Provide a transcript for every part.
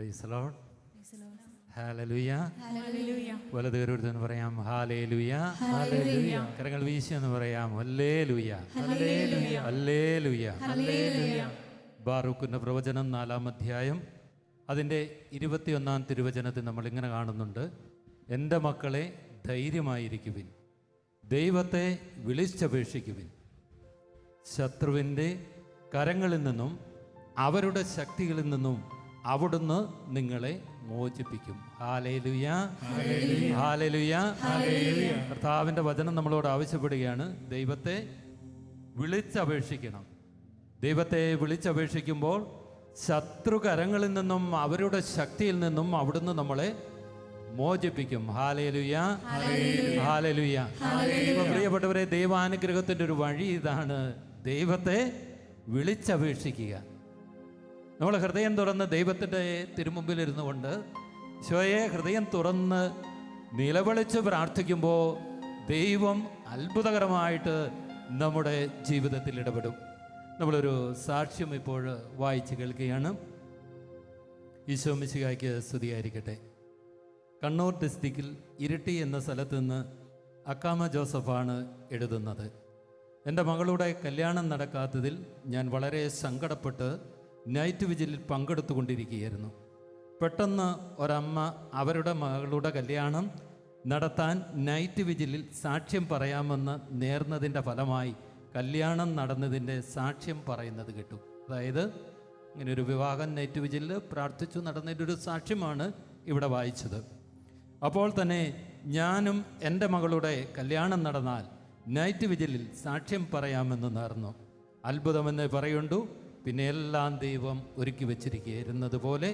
Praise the Lord. Hallelujah. വലതുകരൂർന്ന് പറയാം hallelujah. കരങ്ങൾ വീശി എന്ന് പറയാം ഹല്ലേലൂയ. ഹല്ലേലൂയ. ബാറൂക്കിന്റെ പ്രവചനം 4-ാം അധ്യായം അതിൻ്റെ 21-ാം തിരുവചനത്തിൽ നമ്മൾ ഇങ്ങനെ കാണുന്നുണ്ട്. എൻ്റെ മക്കളെ, ധൈര്യമായിരിക്കുവിൻ, ദൈവത്തെ വിളിച്ചപേക്ഷിക്കുവിൻ, ശത്രുവിൻ്റെ കരങ്ങളിൽ നിന്നും അവരുടെ ശക്തികളിൽ നിന്നും അവിടുന്ന് നിങ്ങളെ മോചിപ്പിക്കും. ഹല്ലേലൂയ. ഹല്ലേലൂയ. കർത്താവിൻ്റെ വചനം നമ്മളോട് ആവശ്യപ്പെടുകയാണ്, ദൈവത്തെ വിളിച്ചപേക്ഷിക്കണം. ദൈവത്തെ വിളിച്ചപേക്ഷിക്കുമ്പോൾ ശത്രുകരങ്ങളിൽ നിന്നും അവരുടെ ശക്തിയിൽ നിന്നും അവിടുന്ന് നമ്മളെ മോചിപ്പിക്കും. ഹല്ലേലൂയ. ഹല്ലേലൂയ. പ്രിയപ്പെട്ടവരെ, ദൈവാനുഗ്രഹത്തിൻ്റെ ഒരു വഴി ഇതാണ്, ദൈവത്തെ വിളിച്ചപേക്ഷിക്കുക. നമ്മൾ ഹൃദയം തുറന്ന് ദൈവത്തിൻ്റെ തിരുമുമ്പിലിരുന്നു കൊണ്ട് ഈശോയെ ഹൃദയം തുറന്ന് നിലവിളിച്ച് പ്രാർത്ഥിക്കുമ്പോൾ ദൈവം അത്ഭുതകരമായിട്ട് നമ്മുടെ ജീവിതത്തിൽ ഇടപെടും. നമ്മളൊരു സാക്ഷ്യം ഇപ്പോൾ വായിച്ച് കേൾക്കുകയാണ്. ഈശോ മിശിഹായ്ക്ക് സ്തുതിയായിരിക്കട്ടെ. കണ്ണൂർ ഡിസ്ട്രിക്റ്റിൽ ഇരിട്ടി എന്ന സ്ഥലത്ത് നിന്ന് അക്കാമ ജോസഫാണ് എഴുതുന്നത്. എൻ്റെ മകളുടെ കല്യാണം നടക്കാത്തതിൽ ഞാൻ വളരെ സങ്കടപ്പെട്ട് നൈറ്റ് വിജിലിൽ പങ്കെടുത്തുകൊണ്ടിരിക്കുകയായിരുന്നു. പെട്ടെന്ന് ഒരമ്മ അവരുടെ മകളുടെ കല്യാണം നടത്താൻ നൈറ്റ് വിജിലിൽ സാക്ഷ്യം പറയാമെന്ന് നേർന്നതിൻ്റെ ഫലമായി കല്യാണം നടന്നതിൻ്റെ സാക്ഷ്യം പറയുന്നത് കേട്ടു. അതായത് ഇങ്ങനെ ഒരു വിവാഹം നൈറ്റ് വിജിലിൽ പ്രാർത്ഥിച്ചു നടന്നതിൻ്റെ ഒരു സാക്ഷ്യമാണ് ഇവിടെ വായിച്ചത്. അപ്പോൾ തന്നെ ഞാനും എൻ്റെ മകളുടെ കല്യാണം നടന്നാൽ നൈറ്റ് വിജിലിൽ സാക്ഷ്യം പറയാമെന്ന് നേർന്നു. അത്ഭുതമെന്ന് പറയുണ്ടു. പിന്നെ എല്ലാം ദൈവം ഒരുക്കി വച്ചിരിക്കുന്നത് പോലെ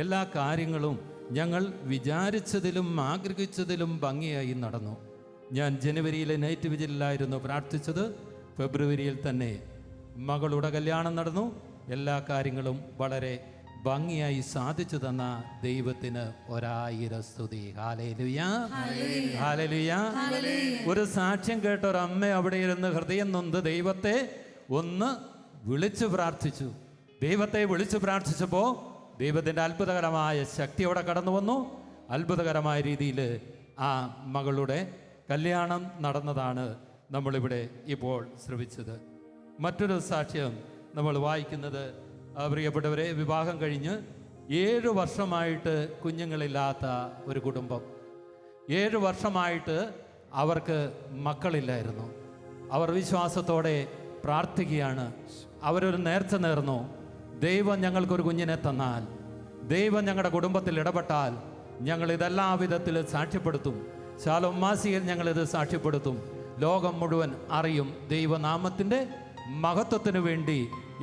എല്ലാ കാര്യങ്ങളും ഞങ്ങൾ വിചാരിച്ചതിലും ആഗ്രഹിച്ചതിലും ഭംഗിയായി നടന്നു. ഞാൻ ജനുവരിയിലെ നൈറ്റ് വിജിലിലായിരുന്നു പ്രാർത്ഥിച്ചത്. ഫെബ്രുവരിയിൽ തന്നെ മകളുടെ കല്യാണം നടന്നു. എല്ലാ കാര്യങ്ങളും വളരെ ഭംഗിയായി സാധിച്ചു തന്ന ദൈവത്തിന് 1000 സ്തുതി. ഹല്ലേലൂയ. ഹല്ലേലൂയ. ഒരു സാക്ഷ്യം കേട്ട ഒരു അമ്മ അവിടെ ഇരുന്ന് ഹൃദയം നൊന്ത് ദൈവത്തെ ഒന്ന് വിളിച്ചു പ്രാർത്ഥിച്ചു. ദൈവത്തെ വിളിച്ചു പ്രാർത്ഥിച്ചപ്പോൾ ദൈവത്തിൻ്റെ അത്ഭുതകരമായ ശക്തി അവിടെ കടന്നു വന്നു. അത്ഭുതകരമായ രീതിയിൽ ആ മകളുടെ കല്യാണം നടന്നതാണ് നമ്മളിവിടെ ഇപ്പോൾ ശ്രവിച്ചത്. മറ്റൊരു സാക്ഷ്യം നമ്മൾ വായിക്കുന്നത്, പ്രിയപ്പെട്ടവരെ, വിവാഹം കഴിഞ്ഞ് 7 വർഷമായിട്ട് കുഞ്ഞുങ്ങളില്ലാത്ത ഒരു കുടുംബം. 7 വർഷമായിട്ട് അവർക്ക് മക്കളില്ലായിരുന്നു. അവർ വിശ്വാസത്തോടെ പ്രാർത്ഥിക്കുകയാണ്. അവരൊരു നേർച്ച നേർന്നു, ദൈവം ഞങ്ങൾക്കൊരു കുഞ്ഞിനെ തന്നാൽ, ദൈവം ഞങ്ങളുടെ കുടുംബത്തിൽ ഇടപെട്ടാൽ ഞങ്ങൾ ഇതെല്ലാ വിധത്തിൽ സാക്ഷ്യപ്പെടുത്തും. ശാലോം മാസികയിൽ ഞങ്ങളിത് സാക്ഷ്യപ്പെടുത്തും. ലോകം മുഴുവൻ അറിയും ദൈവനാമത്തിൻ്റെ മഹത്വത്തിന് വേണ്ടി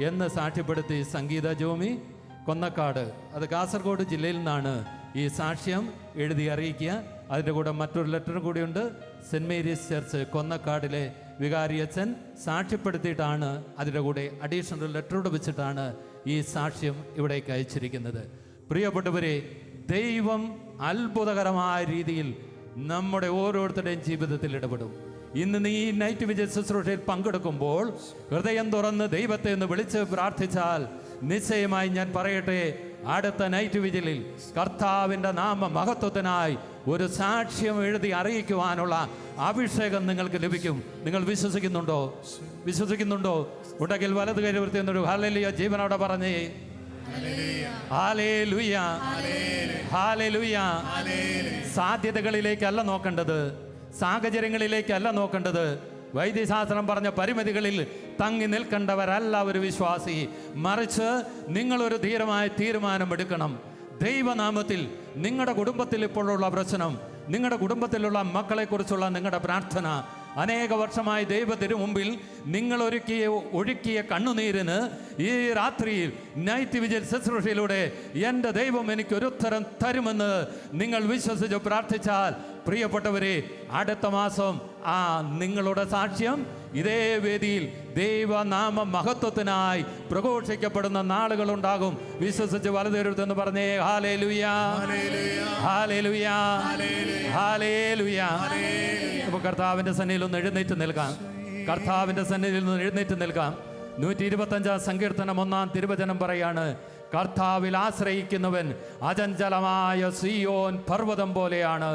എന്ന് സാക്ഷ്യപ്പെടുത്തി സംഗീത ജോമി കൊന്നക്കാട്, അത് കാസർഗോഡ് ജില്ലയിൽ നിന്നാണ് ഈ സാക്ഷ്യം എഴുതി അറിയിക്കുക. അതിൻ്റെ കൂടെ മറ്റൊരു ലെറ്റർ കൂടിയുണ്ട്. സെൻറ് മേരീസ് ചർച്ച് കൊന്നക്കാടിലെ വികാരിയച്ഛൻ സാക്ഷ്യപ്പെടുത്തിയിട്ടാണ്, അതിൻ്റെ കൂടെ അഡീഷണൽ ലെറ്ററോട് വെച്ചിട്ടാണ് ഈ സാക്ഷ്യം ഇവിടേക്ക് അയച്ചിരിക്കുന്നത്. പ്രിയപ്പെട്ടവരെ, ദൈവം അത്ഭുതകരമായ രീതിയിൽ നമ്മുടെ ഓരോരുത്തരുടെയും ജീവിതത്തിൽ ഇടപെടും. ഇന്ന് നീ നൈറ്റ് വിജയ ശുശ്രൂഷയിൽ പങ്കെടുക്കുമ്പോൾ ഹൃദയം തുറന്ന് ദൈവത്തെ ഒന്ന് വിളിച്ച് പ്രാർത്ഥിച്ചാൽ നിശ്ചയമായി ഞാൻ പറയട്ടെ, അടുത്ത നൈറ്റ് വിജിലിൽ കർത്താവിൻ്റെ നാമ മഹത്വത്തിനായി ഒരു സാക്ഷ്യം എഴുതി അറിയിക്കുവാനുള്ള അഭിഷേകം നിങ്ങൾക്ക് ലഭിക്കും. നിങ്ങൾ വിശ്വസിക്കുന്നുണ്ടോ? വിശ്വസിക്കുന്നുണ്ടോ? ഉണ്ടെങ്കിൽ വലത് കൈ ഉയർത്തി എന്നൊരു ഹല്ലേലൂയ ജീവനോടെ പറഞ്ഞേ. ഹല്ലേലൂയ. ഹല്ലേലൂയ. സാധ്യതകളിലേക്കല്ല നോക്കേണ്ടത്, സാഹചര്യങ്ങളിലേക്കല്ല നോക്കേണ്ടത്. വൈദ്യശാസ്ത്രം പറഞ്ഞ പരിമിതികളിൽ തങ്ങി നിൽക്കേണ്ടവരല്ല ഒരു വിശ്വാസി. മറിച്ച് നിങ്ങളൊരു ധീരമായ തീരുമാനമെടുക്കണം. ദൈവനാമത്തിൽ നിങ്ങളുടെ കുടുംബത്തിൽ ഇപ്പോഴുള്ള പ്രശ്നം, നിങ്ങളുടെ കുടുംബത്തിലുള്ള മക്കളെക്കുറിച്ചുള്ള നിങ്ങളുടെ പ്രാർത്ഥന, അനേക വർഷമായി ദൈവത്തിനു മുമ്പിൽ നിങ്ങൾ ഒഴുക്കിയ കണ്ണുനീരിന് ഈ രാത്രിയിൽ നൈറ്റ് വിജിൽ ശുശ്രൂഷയിലൂടെ എൻ്റെ ദൈവം എനിക്കൊരു ഉത്തരം തരുമെന്ന് നിങ്ങൾ വിശ്വസിച്ച് പ്രാർത്ഥിച്ചാൽ, പ്രിയപ്പെട്ടവരെ, അടുത്ത മാസം ആ നിങ്ങളുടെ സാക്ഷ്യം ഇതേ വേദിയിൽ ദൈവനാമ മഹത്വത്തിനായി പ്രഘോഷിക്കപ്പെടുന്ന നാളുകളുണ്ടാകും. വിശ്വസിച്ച് വലതുകരൂർത്തെന്ന് പറഞ്ഞേ. ഹല്ലേലൂയ. ഹല്ലേലൂയ. ഹല്ലേലൂയ. അപ്പോൾ കർത്താവിൻ്റെ സന്നിധിയിൽ ഒന്ന് എഴുന്നേറ്റ് നിൽക്കാം. കർത്താവിൻ്റെ സന്നിധിയിൽ നിന്ന് എഴുന്നേറ്റ് നിൽക്കാം. 125 സങ്കീർത്തനം 1 തിരുവചനം പറയാണ്, കർത്താവിൽ ആശ്രയിക്കുന്നവൻ അചഞ്ചലമായ സിയോൻ പർവ്വതം പോലെയാണ്.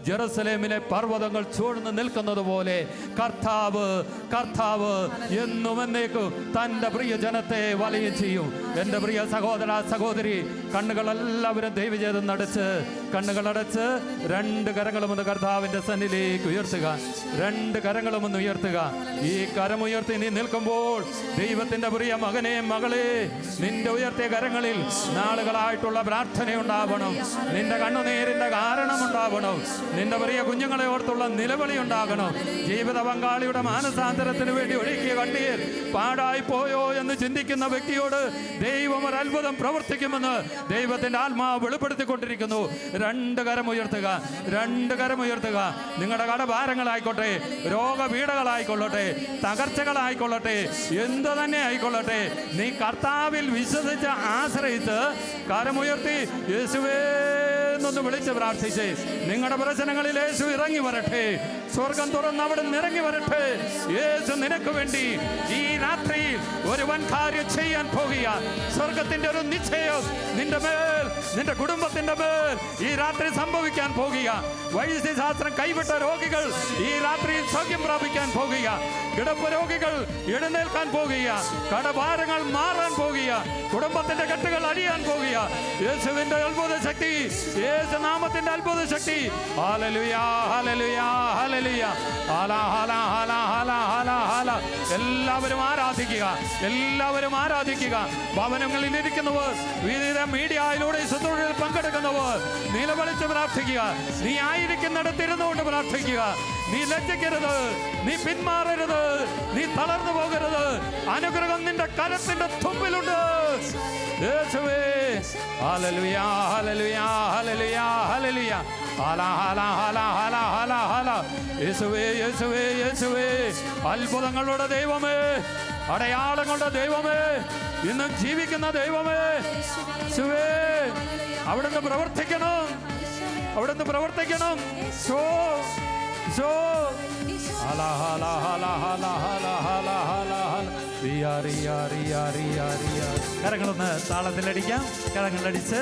ജെറുസലേമിലെ പർവ്വതങ്ങൾ ചൂഴ്ന്നു നിൽക്കുന്നത് പോലെ കർത്താവ് എന്നും എന്നേക്കും തൻ്റെ പ്രിയ ജനത്തെ വലയം ചെയ്യും. എൻ്റെ പ്രിയ സഹോദര സഹോദരി, കണ്ണുകളെല്ലാവരും ദൈവജേതം നടച്ച് കണ്ണുകളടച്ച് 2 കരങ്ങളും ഒന്ന് കർത്താവിൻ്റെ സന്നിധിയിലേക്ക് ഉയർത്തുക. 2 കരങ്ങളും ഒന്ന് ഉയർത്തുക. ഈ കരമുയർത്തി നീ നിൽക്കുമ്പോൾ ദൈവത്തിൻ്റെ പ്രിയ മകനെ മകളെ, നിന്റെ ഉയർത്തിയ കരങ്ങളിൽ നാളുകളായിട്ടുള്ള പ്രാർത്ഥന ഉണ്ടാവണം. നിന്റെ കണ്ണുനീരിൻ്റെ കാരണം ഉണ്ടാവണം. നിന്റെ പ്രിയ കുഞ്ഞുങ്ങളെ ഓർത്തുള്ള നിലവിളി ഉണ്ടാകണം. ജീവിത പങ്കാളിയുടെ മാനസാന്തരത്തിന് വേണ്ടി ഒഴുക്കിയ കണ്ണീർ പാടായി പോയോ എന്ന് ചിന്തിക്കുന്ന വ്യക്തിയോട് ദൈവം ഒരു അത്ഭുതം പ്രവർത്തിക്കുമെന്ന് ദൈവത്തിൻ്റെ ആത്മാവ് വെളിപ്പെടുത്തിക്കൊണ്ടിരിക്കുന്നു. 2 കരമുയർത്തുക, 2 കരമുയർത്തുക. നിങ്ങളുടെ കടഭാരങ്ങളായിക്കോട്ടെ, രോഗപീഠകളായിക്കൊള്ളട്ടെ, തകർച്ചകളായിക്കൊള്ളട്ടെ, എന്തു തന്നെ ആയിക്കൊള്ളട്ടെ, നീ കർത്താവിൽ വിശ്വസിച്ച് ആശ്രയിച്ച് കരമുയർത്തി യേശുവേ എന്നൊന്ന് വിളിച്ച് പ്രാർത്ഥിച്ച് നിങ്ങളുടെ പ്രശ്നങ്ങളിൽ യേശു ഇറങ്ങി വരട്ടെ. സ്വർഗം തുറന്ന് അവിടെ ഇറങ്ങി വരട്ടെ. യേശു നിനക്ക് വേണ്ടി ഈ രാത്രിയിൽ ഒരു വൻ കാര്യം ചെയ്യാൻ പോകുക. സ്വർഗത്തിന്റെ ഒരു നിശ്ചയം നിന്റെ മേൽ, നിന്റെ കുടുംബത്തിന്റെ മേൽ ഈ രാത്രി സംഭവിക്കാൻ പോകുക. വൈദ്യശാസ്ത്രം കൈവിട്ട രോഗികൾ ഈ രാത്രിയിൽ സൗഖ്യം പ്രാപിക്കാൻ പോകുക. കിടപ്പ് രോഗികൾ എഴുന്നേൽക്കാൻ പോകുക. കടഭാരങ്ങൾ മാറാൻ പോകുക. കുടുംബത്തിന്റെ കെട്ടുകൾ അഴിയാൻ പോകുക. യേശുവിന്റെ അത്ഭുത ശക്തി, യേശുനാമത്തിന്റെ അത്ഭുത ശക്തി. ഹല്ലേലൂയ, ഹല്ലേലൂയ, ഹല്ലേലൂയ, ഹലാ ഹലാ ഹലാ ഹലാ ഹലാ ഹലാ. എല്ലാവരും ആരാധിക്കുക, എല്ലാവരും ആരാധിക്കുക. ഭവനങ്ങളിൽ ഇരിക്കുന്നവർ, വിവിധ മീഡിയയിലൂടെ ശുശ്രൂഷയിൽ പങ്കെടുക്കുന്നവർ നിലവിളിച്ച് പ്രാർത്ഥിക്കുക. നീ ആയിരിക്കുന്നിടത്തിരുന്നുകൊണ്ട് പ്രാർത്ഥിക്കുക. നീ ലജ്ജിക്കരുത്, നീ പിന്മാറരുത്, നീ തളർന്നു പോകരുത്. അനുഗ്രഹം നിന്റെ കരത്തിന്റെ തുമ്പിലുണ്ട്. യേശുവേ, ഹല്ലേലൂയ, ഹല്ലേലൂയ, ഹല്ലേലൂയ, ഹല്ലേലൂയ, ഹലാ ഹലാ ഹലാ ഹലാ ഹലാ ഹലാ. യേശുവേ, യേശുവേ, യേശുവേ, അത്ഭുതങ്ങളുടെ ദൈവമേ, അടയാളങ്ങളുടെ ദൈവമേ, ഇന്നും ജീവിക്കുന്ന ദൈവമേ, യേശുവേ, അവിടുന്ന് പ്രവർത്തിക്കണം, അവിടുന്ന് പ്രവർത്തിക്കണം. കരങ്ങളൊന്ന് താളത്തിലടിക്കാം. കരങ്ങളടിച്ച്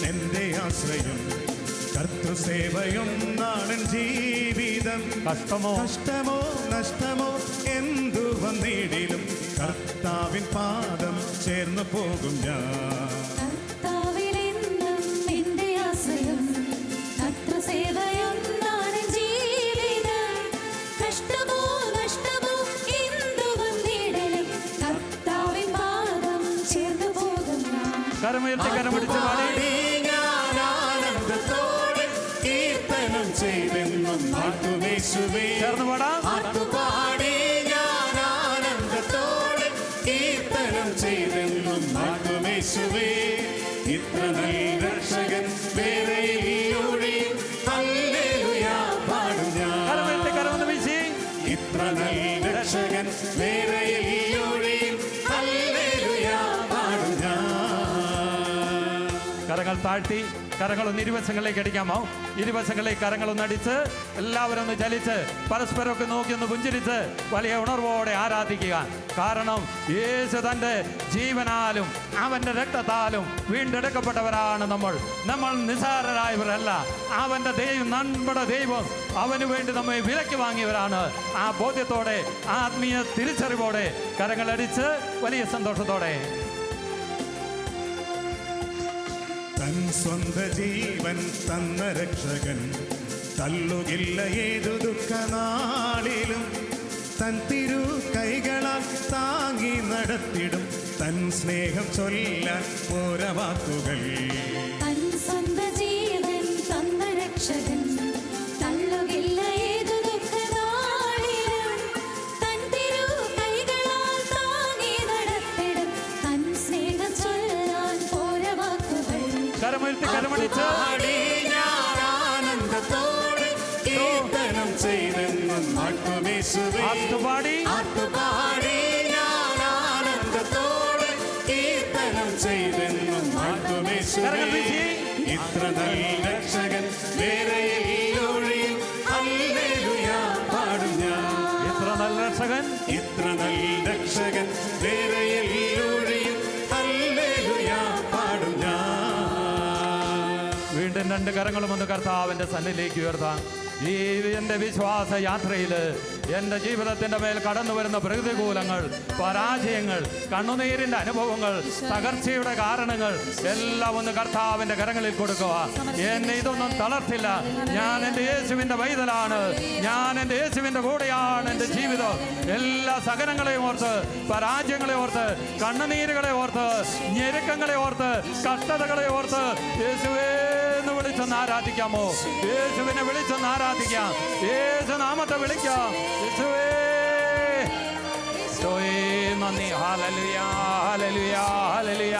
എന്റെ ആശ്രയം, കർത്തൃസേവയൊന്നാണ് ജീവിതം. കഷ്ടമോ നഷ്ടമോ എന്തു വന്നിടിലും കർത്താവിൻ പാദം ചേർന്നു പോകും ഞാൻ. കരമുയർത്തി കരമടിച്ച് പാടി കീർത്തനം ചെയ്തെന്നും ചേർന്ന് പാടാം. കീർത്തനം ചെയ്തെന്നും മാറ്റുമേശുവേ, ഇത്ര നല്ല രക്ഷകൻ വേറെയിലൂടെ ഹല്ലേലൂയ പാടും ഞാൻ. കരമുയർത്തി കരമൊന്ന് വീശി. ഇത്ര നല്ല രക്ഷകൻ വേറെയിലൂടെ ഹല്ലേലൂയ പാടും ഞാൻ. കരങ്ങൾ താഴ്ത്തി കരങ്ങളൊന്ന് ഇരുവശങ്ങളിലേക്ക് അടിക്കാമോ? ഇരുവശങ്ങളിലേക്ക് കരങ്ങളൊന്ന് അടിച്ച് എല്ലാവരും ഒന്ന് ചലിച്ച് പരസ്പരമൊക്കെ നോക്കി ഒന്ന് പുഞ്ചിരിച്ച് വലിയ ഉണർവോടെ ആരാധിക്കുക. കാരണം യേശു തൻ്റെ ജീവനാലും അവൻ്റെ രക്തത്താലും വീണ്ടെടുക്കപ്പെട്ടവരാണ് നമ്മൾ നിസ്സാരരായവരല്ല. അവൻ്റെ ദൈവം, നമ്മുടെ ദൈവം അവന് വേണ്ടി നമ്മെ വിലയ്ക്ക് വാങ്ങിയവരാണ്. ആ ബോധ്യത്തോടെ, ആത്മീയ തിരിച്ചറിവോടെ കരങ്ങളടിച്ച് വലിയ സന്തോഷത്തോടെ തൻ സ്വന്ത ജീവൻ തന്ന രക്ഷകൻ തള്ളുകില്ല ഏതു ദുഃഖനാളിലും. തൻ തിരു കൈകളാൽ താങ്ങി നടത്തിടും തൻ സ്നേഹം ചൊല്ലാൻ ഓരവാക്കുകൾ. തൻ സ്വന്ത ജീവൻ തന്ന രക്ഷകൻ തള്ളുകില്ല ഏതു ദുഃഖനാളിലും. തൻ തിരു കൈകളാൽ താങ്ങി നടത്തിടും തൻ സ്നേഹം ചൊല്ലാൻ ഓരവാക്കുകൾ. കരമുയർത്തി കരമടിച്ച് ആനന്ദത്തോടെ കീർത്തനം ചെയ്തെന്നും ആട്ടുപാടി ആനന്ദത്തോടെ കരങ്ങൾ വീശി. ഇത്ര നല്ല രക്ഷകൻ വേറെയൊഴിയും ഹല്ലേലൂയ പാടും ഞാൻ. ഇത്ര നല്ല രക്ഷകൻ, ഇത്ര നല്ല രക്ഷകൻ വേറെയൊഴിയും ഹല്ലേലൂയ പാടും ഞാൻ. വീണ്ടും രണ്ട് കരങ്ങളും ഒന്ന് കർത്താവിന്റെ സന്നിധിയിലേക്ക് ഉയർത്താം. ഈ എൻ്റെ വിശ്വാസ യാത്രയിൽ എൻ്റെ ജീവിതത്തിൻ്റെ മേൽ കടന്നു വരുന്ന പ്രതികൂലങ്ങൾ, പരാജയങ്ങൾ, കണ്ണുനീരിൻ്റെ അനുഭവങ്ങൾ, തകർച്ചയുടെ കാരണങ്ങൾ എല്ലാം ഒന്ന് കർത്താവിൻ്റെ കരങ്ങളിൽ കൊടുക്കുക. എന്നെ ഇതൊന്നും തളർത്തില്ല. ഞാൻ എൻ്റെ യേശുവിൻ്റെ പൈതലാണ്. ഞാൻ എൻ്റെ യേശുവിൻ്റെ കൂടെയാണ്. എൻ്റെ ജീവിതം എല്ലാ സഹനങ്ങളെയും ഓർത്ത്, പരാജയങ്ങളെ ഓർത്ത്, കണ്ണുനീരുകളെ ഓർത്ത്, ഞെരുക്കങ്ങളെ ഓർത്ത്, കഷ്ടതകളെ ഓർത്ത് യേശുവേ എന്ന് വിളിച്ചൊന്ന് ആരാധിക്കാമോ? യേശുവിനെ വിളിച്ചൊന്ന് ആരാധിക്കാം. യേശു നാമത്തെ വിളിക്കാം. യേശുവേ നന്ദി. Hallelujah, hallelujah, hallelujah,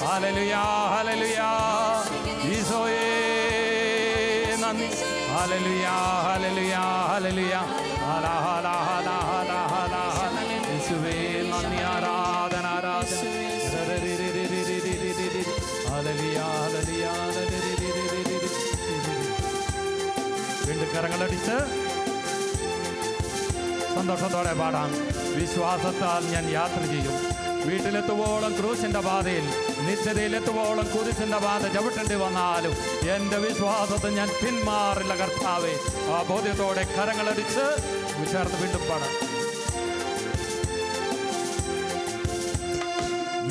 hallelujah, hallelujah. ഈശോയേ നന്ദി. Hallelujah, hallelujah, hallelujah. Hala Hala Hala Hala Hala Hala. യേശുവേ നന്ദി. ആരാധന, ആരാധന. ഹല്ലേലൂയ, ഹല്ലേലൂയ, ഹല്ലേലൂയ. വീണ്ടും കരങ്ങളടിച്ച് സന്തോഷത്തോടെ പാടാം. വിശ്വാസത്താൽ ഞാൻ യാത്ര ചെയ്യും. വീട്ടിലെത്തുവോളം ക്രൂശിൻ്റെ പാതയിൽ, നിശ്ചയതയിലെത്തുവോളം കുരിശിൻ്റെ പാത ചവിട്ടേണ്ടി വന്നാലും എൻ്റെ വിശ്വാസത്തെ ഞാൻ പിന്മാറില്ല കർത്താവേ. ആ ബോധ്യത്തോടെ കരങ്ങളടിച്ച് ചേർന്ന് വീണ്ടും പാടാം.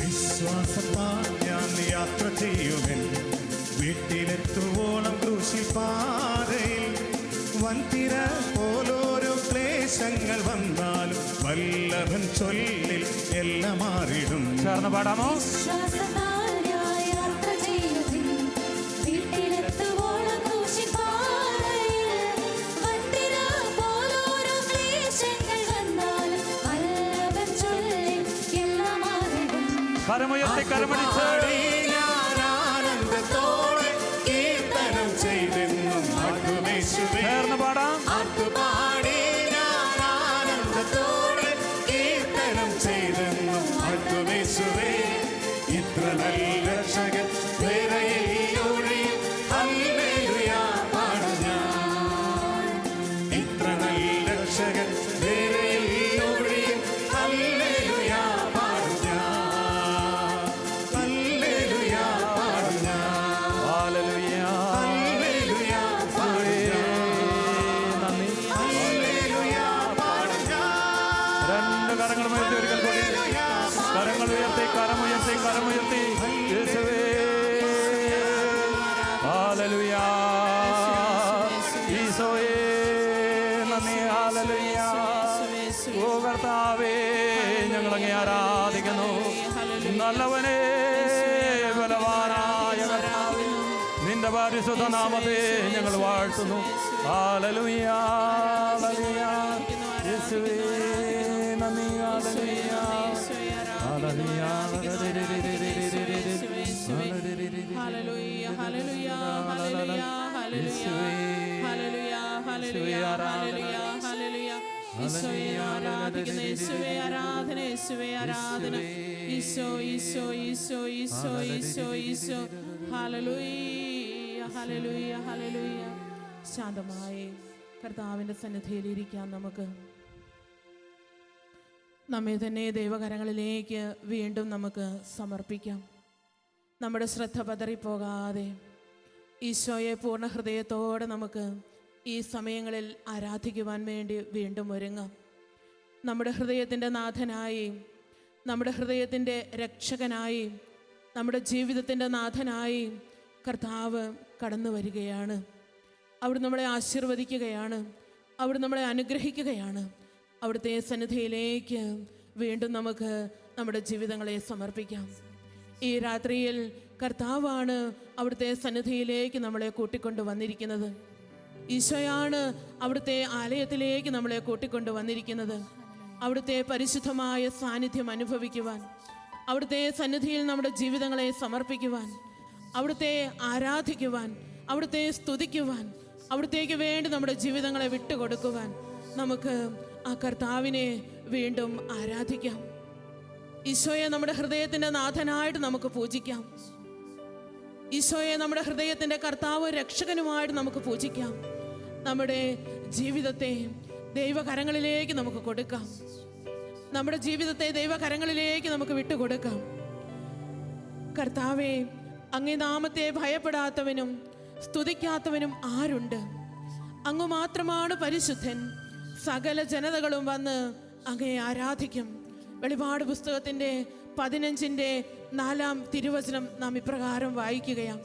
വിശ്വാസത്താൽ ഞാൻ യാത്ര ചെയ്യുമെൻ. വീട്ടിലെത്തുവോളം ക്രൂശിൽ പാതയിൽ വൻതിര പോലോരോ ക്ലേശങ്ങൾ വന്നാലും വല്ലഭൻ ചൊല്ലിൽ എല്ലാം മാറിടും. ചേർന്ന് പാടാമോ? വിശ്വാസത്താൽ ഞാൻ യാത്ര ചെയ്യുവിൻ. വീട്ടിലെത്തുവോളം ക്രൂശിപ്പാതയിൽ വൻതിര പോലോരോ ക്ലേശങ്ങൾ വന്നാലും വല്ലഭൻ ചൊല്ലിൽ എല്ലാം മാറിടും. കരമുയർത്തി കരമടിച്ച് ഞാൻ ആനന്ദത്തോടെ കീർത്തനം ചെയ്തെന്നും ആട്ടുമേശുവേ. ചേർന്ന് പാടാം. ആട്ടുപാടി ഞാൻ ആനന്ദത്തോടെ കീർത്തനം ചെയ്തെന്നും ആട്ടുമേശുവേ. ഇത്ര നല്ല രക്ഷകൻ വേറെയൊഴിയും ഹല്ലേലൂയ പാടും ഞാൻ. ഇത്ര നല്ല രക്ഷകൻ വേറെയൊഴിയും ഹല്ലേലൂയ പാടും ഞാൻ. ഹല്ലേലൂയ പാടും ഞാൻ. ഹല്ലേലൂയ, ഹല്ലേലൂയ പാടും ഞാൻ. നന്ദി. ഹല്ലേലൂയ പാടും ഞാൻ. രണ്ട് കരങ്ങളും ഉയർത്തി ഒരിക്കൽ കൂടി. കരങ്ങൾ ഉയർത്തി, കരമുയർത്തി, കരമുയർത്തി. യേശുവേ ഹല്ലേലൂയ. ഈശോയേ നന്ദി. ഹല്ലേലൂയ. ഓ കർത്താവേ ഞങ്ങളങ്ങേ ആരാധിക്കുന്നു. നല്ലവനേ, ബലവാനായ കർത്താവേ, നിന്റെ പരിശുദ്ധ നാമത്തെ ഞങ്ങൾ വാഴ്ത്തുന്നു. ഹല്ലേലൂയ, ഹല്ലേലൂയ. യേശുവേ നന്ദി. Hallelujah, hallelujah. ശാന്തമായി കർത്താവിൻ്റെ സന്നിധിയിൽ ഇരിക്കാം. നമുക്ക് നമ്മെ തന്നെ ദൈവകരങ്ങളിലേക്ക് വീണ്ടും നമുക്ക് സമർപ്പിക്കാം. നമ്മുടെ ശ്രദ്ധ പതറിപ്പോകാതെ ഈശോയെ പൂർണ്ണ ഹൃദയത്തോടെ നമുക്ക് ഈ സമയങ്ങളിൽ ആരാധിക്കുവാൻ വേണ്ടി വീണ്ടും ഒരുങ്ങാം. നമ്മുടെ ഹൃദയത്തിൻ്റെ നാഥനായി, നമ്മുടെ ഹൃദയത്തിൻ്റെ രക്ഷകനായി, നമ്മുടെ ജീവിതത്തിൻ്റെ നാഥനായി കർത്താവ് കടന്നു വരികയാണ്. അവിടെ നമ്മളെ ആശീർവദിക്കുകയാണ്. അവിടെ നമ്മളെ അനുഗ്രഹിക്കുകയാണ്. അവിടുത്തെ സന്നിധിയിലേക്ക് വീണ്ടും നമുക്ക് നമ്മുടെ ജീവിതങ്ങളെ സമർപ്പിക്കാം. ഈ രാത്രിയിൽ കർത്താവാണ് അവിടുത്തെ സന്നിധിയിലേക്ക് നമ്മളെ കൂട്ടിക്കൊണ്ട് വന്നിരിക്കുന്നത്. ഈശോയാണ് അവിടുത്തെ ആലയത്തിലേക്ക് നമ്മളെ കൂട്ടിക്കൊണ്ട് വന്നിരിക്കുന്നത്. അവിടുത്തെ പരിശുദ്ധമായ സാന്നിധ്യം അനുഭവിക്കുവാൻ, അവിടുത്തെ സന്നിധിയിൽ നമ്മുടെ ജീവിതങ്ങളെ സമർപ്പിക്കുവാൻ, അവിടുത്തെ ആരാധിക്കുവാൻ, അവിടുത്തെ സ്തുതിക്കുവാൻ, അവിടുത്തേക്ക് വേണ്ടി നമ്മുടെ ജീവിതങ്ങളെ വിട്ടുകൊടുക്കുവാൻ നമുക്ക് ആ കർത്താവിനെ വീണ്ടും ആരാധിക്കാം. ഈശോയെ നമ്മുടെ ഹൃദയത്തിൻ്റെ നാഥനായിട്ട് നമുക്ക് പൂജിക്കാം. ഈശോയെ നമ്മുടെ ഹൃദയത്തിൻ്റെ കർത്താവ് രക്ഷകനുമായിട്ട് നമുക്ക് പൂജിക്കാം. നമ്മുടെ ജീവിതത്തെ ദൈവകരങ്ങളിലേക്ക് നമുക്ക് കൊടുക്കാം. നമ്മുടെ ജീവിതത്തെ ദൈവകരങ്ങളിലേക്ക് നമുക്ക് വിട്ടുകൊടുക്കാം. കർത്താവേ, അങ്ങേ നാമത്തെ ഭയപ്പെടാത്തവനും സ്തുതിക്കാത്തവനും ആരുണ്ട്? അങ്ങ് മാത്രമാണ് പരിശുദ്ധൻ. സകല ജനതകളും വന്ന് അങ്ങയെ ആരാധിക്കും. വെളിപാട് പുസ്തകത്തിൻ്റെ 15-4 തിരുവചനം നാം ഇപ്രകാരം വായിക്കുകയാണ്.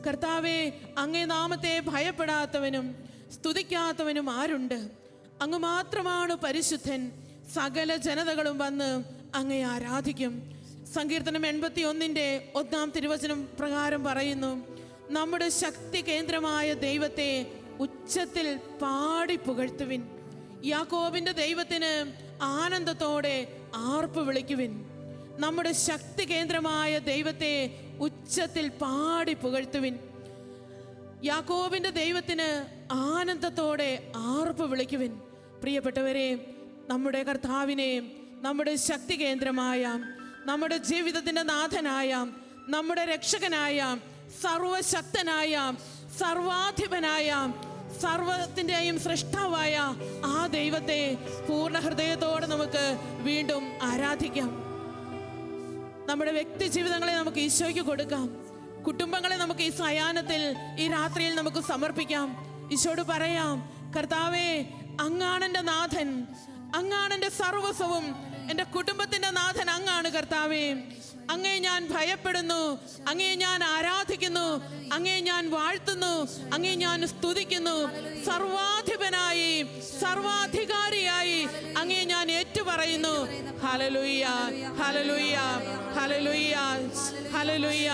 കർത്താവേ, അങ്ങേ നാമത്തെ ഭയപ്പെടാത്തവനും സ്തുതിക്കാത്തവനും ആരുണ്ട്? അങ്ങ് മാത്രമാണ് പരിശുദ്ധൻ. സകല ജനതകളും വന്ന് അങ്ങയെ ആരാധിക്കും. സങ്കീർത്തനം 81-1 തിരുവചനം പ്രകാരം പറയുന്നു, നമ്മുടെ ശക്തി കേന്ദ്രമായ ദൈവത്തെ ഉച്ചത്തിൽ പാടി പുകഴ്ത്തുവിൻ. യാക്കോബിന്റെ ദൈവത്തിന് ആനന്ദത്തോടെ ആർപ്പ് വിളിക്കുവിൻ. നമ്മുടെ ശക്തി കേന്ദ്രമായ ദൈവത്തെ ഉച്ചത്തിൽ പാടി പുകഴ്ത്തുവിൻ. യാക്കോബിന്റെ ദൈവത്തിന് ആനന്ദത്തോടെ ആർപ്പ് വിളിക്കുവിൻ. പ്രിയപ്പെട്ടവരെ, നമ്മുടെ കർത്താവിനെ നമ്മുടെ ശക്തി കേന്ദ്രമായ, നമ്മുടെ ജീവിതത്തിൻ്റെ നാഥനായ, നമ്മുടെ രക്ഷകനായ, സർവശക്തനായ, സർവാധിപനായ, സർവത്തിൻ്റെയും സൃഷ്ടാവായ ആ ദൈവത്തെ പൂർണ്ണ ഹൃദയത്തോടെ നമുക്ക് വീണ്ടും ആരാധിക്കാം. നമ്മുടെ വ്യക്തി ജീവിതങ്ങളെ നമുക്ക് ഈശോയ്ക്ക് കൊടുക്കാം. കുടുംബങ്ങളെ നമുക്ക് ഈ സായാഹ്നത്തിൽ, ഈ രാത്രിയിൽ നമുക്ക് സമർപ്പിക്കാം. ഈശോയോട് പറയാം, കർത്താവേ, അങ്ങാണെൻ്റെ നാഥൻ, അങ്ങാണെൻ്റെ സർവസ്വവും, എൻ്റെ കുടുംബത്തിൻ്റെ നാഥൻ അങ്ങാണ്. കർത്താവേ, അങ്ങേ ഞാൻ ഭയപ്പെടുന്നു, അങ്ങേ ഞാൻ ആരാധിക്കുന്നു, അങ്ങേ ഞാൻ വാഴ്ത്തുന്നു, അങ്ങേ ഞാൻ സ്തുതിക്കുന്നു. സർവാധിപനായി, സർവാധികാരിയായി അങ്ങേ ഞാൻ ഏറ്റുപറയുന്നു. ഹല്ലേലൂയ, ഹല്ലേലൂയ, ഹല്ലേലൂയ, ഹല്ലേലൂയ.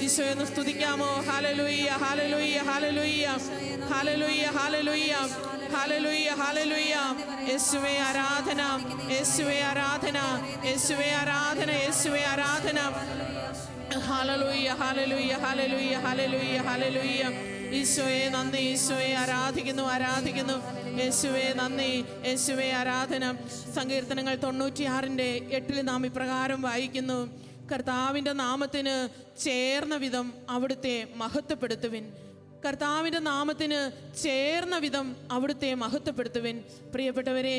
ഈശോയെ സ്തുതിക്കാമോ? ഹല്ലേലൂയ, hallelujah, hallelujah, hallelujah, hallelujah, hallelujah, ഹല്ലേലൂയ. യേശുവേ ആരാധന, യേശുവേ ആരാധന, യേശുവേ ആരാധന, യേശുവേ ആരാധന. ഹല്ലേലൂയ, ഹല്ലേലൂയ, ഹല്ലേലൂയ, ഹല്ലേലൂയ, ഹല്ലേലൂയ. ഈശോയെ നന്ദി, ഈശോയെ ആരാധിക്കുന്നു, ആരാധിക്കുന്നു. യേശുവേ നന്ദി, യേശുവേ ആരാധന. സങ്കീർത്തനങ്ങൾ 96-8 നാം ഇപ്രകാരം വായിക്കുന്നു, കർത്താവിൻ്റെ നാമത്തിന് ചേർന്ന വിധം അവിടുത്തെ മഹത്വപ്പെടുത്തുവിൻ. കർത്താവിൻ്റെ നാമത്തിന് ചേർന്ന വിധം അവിടുത്തെ മഹത്വപ്പെടുത്തുവിൻ. പ്രിയപ്പെട്ടവരെ,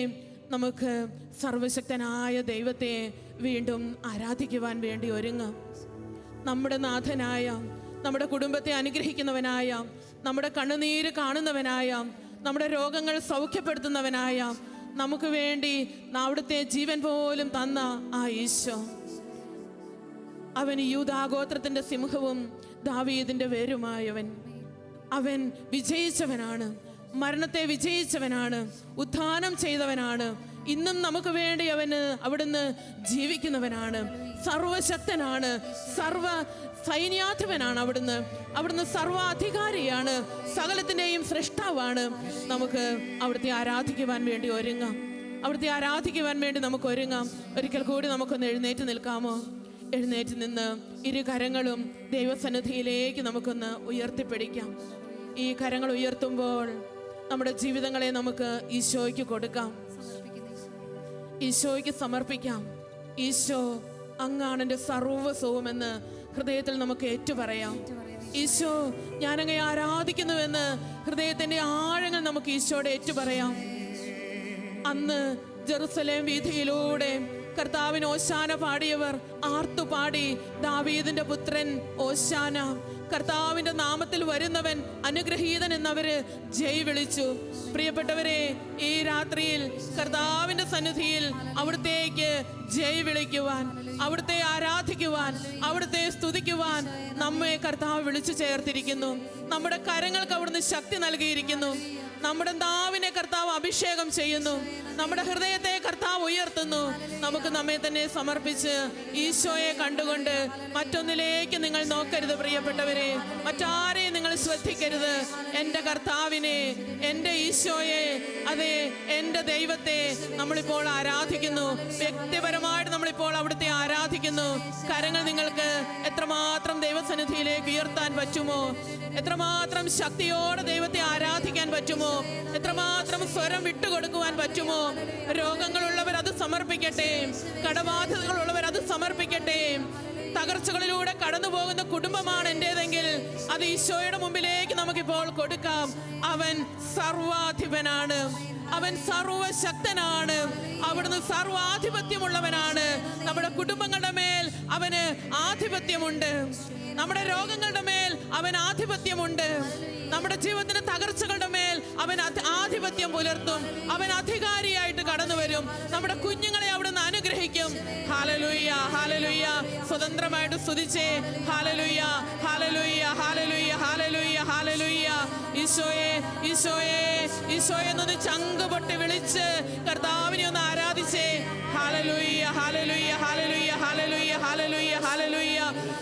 നമുക്ക് സർവശക്തനായ ദൈവത്തെ വീണ്ടും ആരാധിക്കുവാൻ വേണ്ടി ഒരുങ്ങാം. നമ്മുടെ നാഥനായ, നമ്മുടെ കുടുംബത്തെ അനുഗ്രഹിക്കുന്നവനായ, നമ്മുടെ കണ്ണുനീര് കാണുന്നവനായ, നമ്മുടെ രോഗങ്ങൾ സൗഖ്യപ്പെടുത്തുന്നവനായ, നമുക്ക് വേണ്ടി അവിടുത്തെ ജീവൻ പോലും തന്ന ആ ഈശോ, അവൻ യൂദാഗോത്രത്തിൻ്റെ സിംഹവും ദാവീദിൻ്റെ വേരുമായവൻ. അവൻ വിജയിച്ചവനാണ്, മരണത്തെ വിജയിച്ചവനാണ്, ഉത്ഥാനം ചെയ്തവനാണ്. ഇന്നും നമുക്ക് വേണ്ടി അവിടുന്ന് ജീവിക്കുന്നവനാണ്. സർവശക്തനാണ്, സർവ സൈന്യാധിപനാണ് അവിടുന്ന് സർവാധികാരിയാണ്, സകലത്തിൻ്റെയും സൃഷ്ടാവാണ്. നമുക്ക് അവിടുത്തെ ആരാധിക്കുവാൻ വേണ്ടി ഒരുങ്ങാം. അവിടുത്തെ ആരാധിക്കുവാൻ വേണ്ടി നമുക്ക് ഒരുങ്ങാം. ഒരിക്കൽ കൂടി നമുക്കൊന്ന് എഴുന്നേറ്റ് നിൽക്കാമോ? എഴുന്നേറ്റ് നിന്ന് ഇരു കരങ്ങളും ദൈവസന്നിധിയിലേക്ക് നമുക്കൊന്ന് ഉയർത്തിപ്പിടിക്കാം. ഈ കരങ്ങൾ ഉയർത്തുമ്പോൾ നമ്മുടെ ജീവിതങ്ങളെ നമുക്ക് ഈശോയ്ക്ക് കൊടുക്കാം, ഈശോയ്ക്ക് സമർപ്പിക്കാം. ഈശോ, അങ്ങാണ് എൻ്റെ സർവ്വസ്വവുമെന്ന് ഹൃദയത്തിൽ നമുക്ക് ഏറ്റുപറയാം. ഈശോ, ഞാനങ്ങയെ ആരാധിക്കുന്നുവെന്ന് ഹൃദയത്തിൻ്റെ ആഴങ്ങൾ നമുക്ക് ഈശോയുടെ ഏറ്റുപറയാം. അന്ന് ജെറുസലേം വീഥിയിലൂടെ കർത്താവിന് ഓശാന പാടിയവർ ആർത്തുപാടി, ദാവീദിന്റെ പുത്രൻ ഓശാന, കർത്താവിന്റെ നാമത്തിൽ വരുന്നവൻ അനുഗ്രഹീതൻ എന്നവര് ജയ് വിളിച്ചു. പ്രിയപ്പെട്ടവരെ, ഈ രാത്രിയിൽ കർത്താവിന്റെ സന്നിധിയിൽ അവിടുത്തേക്ക് ജയ് വിളിക്കുവാൻ, അവിടുത്തെ ആരാധിക്കുവാൻ, അവിടുത്തെ സ്തുതിക്കുവാൻ നമ്മെ കർത്താവ് വിളിച്ചു ചേർത്തിരിക്കുന്നു. നമ്മുടെ കരങ്ങൾക്ക് അവിടുന്ന് ശക്തി നൽകിയിരിക്കുന്നു. നമ്മുടെ നാവിനെ കർത്താവ് അഭിഷേകം ചെയ്യുന്നു. നമ്മുടെ ഹൃദയത്തെ കർത്താവ് ഉയർത്തുന്നു. നമുക്ക് നമ്മെ തന്നെ സമർപ്പിച്ച് ഈശോയെ കണ്ടുകൊണ്ട് മറ്റൊന്നിലേക്ക് നിങ്ങൾ നോക്കരുത്. പ്രിയപ്പെട്ടവരെ, മറ്റാരെയും നിങ്ങൾ ശ്രദ്ധിക്കരുത്. എൻ്റെ കർത്താവിനെ, എൻ്റെ ഈശോയെ, അതെ, എൻ്റെ ദൈവത്തെ നമ്മളിപ്പോൾ ആരാധിക്കുന്നു. വ്യക്തിപരമായിട്ട് നമ്മളിപ്പോൾ അവിടുത്തെ ആരാധിക്കുന്നു. കരങ്ങൾ നിങ്ങൾക്ക് എത്രമാത്രം ദൈവസന്നിധിയിലേക്ക് ഉയർത്താൻ പറ്റുമോ, എത്രമാത്രം ശക്തിയോടെ ദൈവത്തെ ആരാധിക്കാൻ പറ്റുമോ, എത്രമാത്രം സ്വരം വിട്ടുകൊടുക്കുവാൻ പറ്റുമോ? രോഗങ്ങളുള്ളവർ അത് സമർപ്പിക്കട്ടെ, കടബാധ്യതകളുള്ളവർ അത് സമർപ്പിക്കട്ടെ. തകർച്ചകളിലൂടെ കടന്നു പോകുന്ന കുടുംബമാണ് എൻ്റേതെങ്കിൽ അത് ഈശോയുടെ മുമ്പിലേക്ക് നമുക്കിപ്പോൾ കൊടുക്കാം. അവൻ സർവാധിപനാണ്, അവൻ സർവശക്തനാണ്, അവിടുന്ന് സർവാധിപത്യമുള്ളവനാണ്. നമ്മുടെ കുടുംബങ്ങളുടെ മേൽ അവന് ആധിപത്യമുണ്ട്, നമ്മുടെ രോഗങ്ങളുടെ മേൽ അവൻ ആധിപത്യമുണ്ട്, നമ്മുടെ ജീവിതത്തിന്റെ തകർച്ചകളുടെ മേൽ അവൻ ആധിപത്യം പുലർത്തും. അവൻ അധികാരിയായിട്ട് കടന്നു വരും. നമ്മുടെ കുഞ്ഞുങ്ങളെ അവിടുന്ന് അനുഗ്രഹിക്കും. ഹല്ലേലൂയ, ഹല്ലേലൂയ. സ്വതന്ത്രമായിട്ട് സ്തുതിച്ചേ. ഹല്ലേലൂയ, ഹല്ലേലൂയ, ഹല്ലേലൂയ, ഹല്ലേലൂയ, ഹല്ലേലൂയ. ഈശോയെ, ഈശോയെ, ഈശോയെ എന്നൊന്ന് ചങ്ക് പൊട്ടി വിളിച്ച് കർത്താവിനെ ഒന്ന് ആരാധിച്ചേ. ഹല്ലേലൂയ, ഹല്ലേലൂയ, ഹല്ലേലൂയ, ഹല്ലേലൂയ, ഹല്ലേലൂയ, ഹല്ലേലൂയ.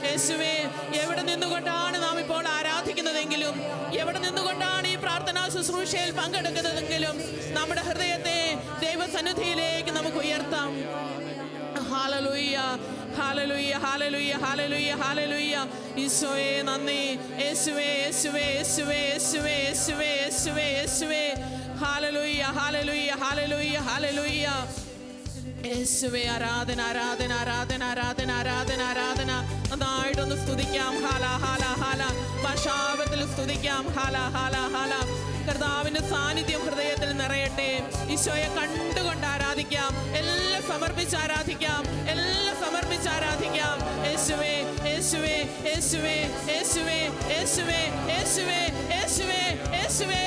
യേശുവേ, എവിടെ നിന്നുകൊണ്ടാണ് നാം ഇപ്പോൾ ആരാധിക്കുന്നതെങ്കിലും, എവിടെ നിന്നുകൊണ്ടാണ് ഈ പ്രാർത്ഥനാ ശുശ്രൂഷയിൽ പങ്കെടുക്കുന്നതെങ്കിലും, നമ്മുടെ ഹൃദയത്തെ ദൈവസന്നിധിയിലേക്ക് നമുക്ക് ഉയർത്താം. ഹല്ലേലൂയ, ഹല്ലേലൂയ, ഹല്ലേലൂയ, ഹല്ലേലൂയ, ഹല്ലേലൂയ. ഈശോയെ നന്ദി. യേശുവേ, യേശുവേ, യേശുവേ, യേശുവേ, യേശുവേ, യേശുവേ, യേശുവേ. ഹല്ലേലൂയ, ഹല്ലേലൂയ, ഹല്ലേലൂയ, ഹല്ലേലൂയ. യേശുവേ, ആരാധന, ആരാധന, ആരാധന, ആരാധന, ആരാധന, ആരാധന. നന്നായിട്ടൊന്ന് സ്തുതിക്കാം. ഹാല, ഹാല, ഹാല. ഭാഷാപത്തിൽ സ്തുതിക്കാം. ഹാല, ഹാല, ഹാല. കർത്താവിന്റെ സാന്നിധ്യം ഹൃദയത്തിൽ നിറയട്ടെ. ഈശോയെ കണ്ടുകൊണ്ട് ആരാധിക്കാം. എല്ലാം സമർപ്പിച്ച് ആരാധിക്കാം. എല്ലാം സമർപ്പിച്ച് ആരാധിക്കാം. യേശുവേ, യേശുവേ, യേശുവേ, യേശുവേ, യേശുവേ, യേശുവേ, യേശുവേ, യേശുവേ.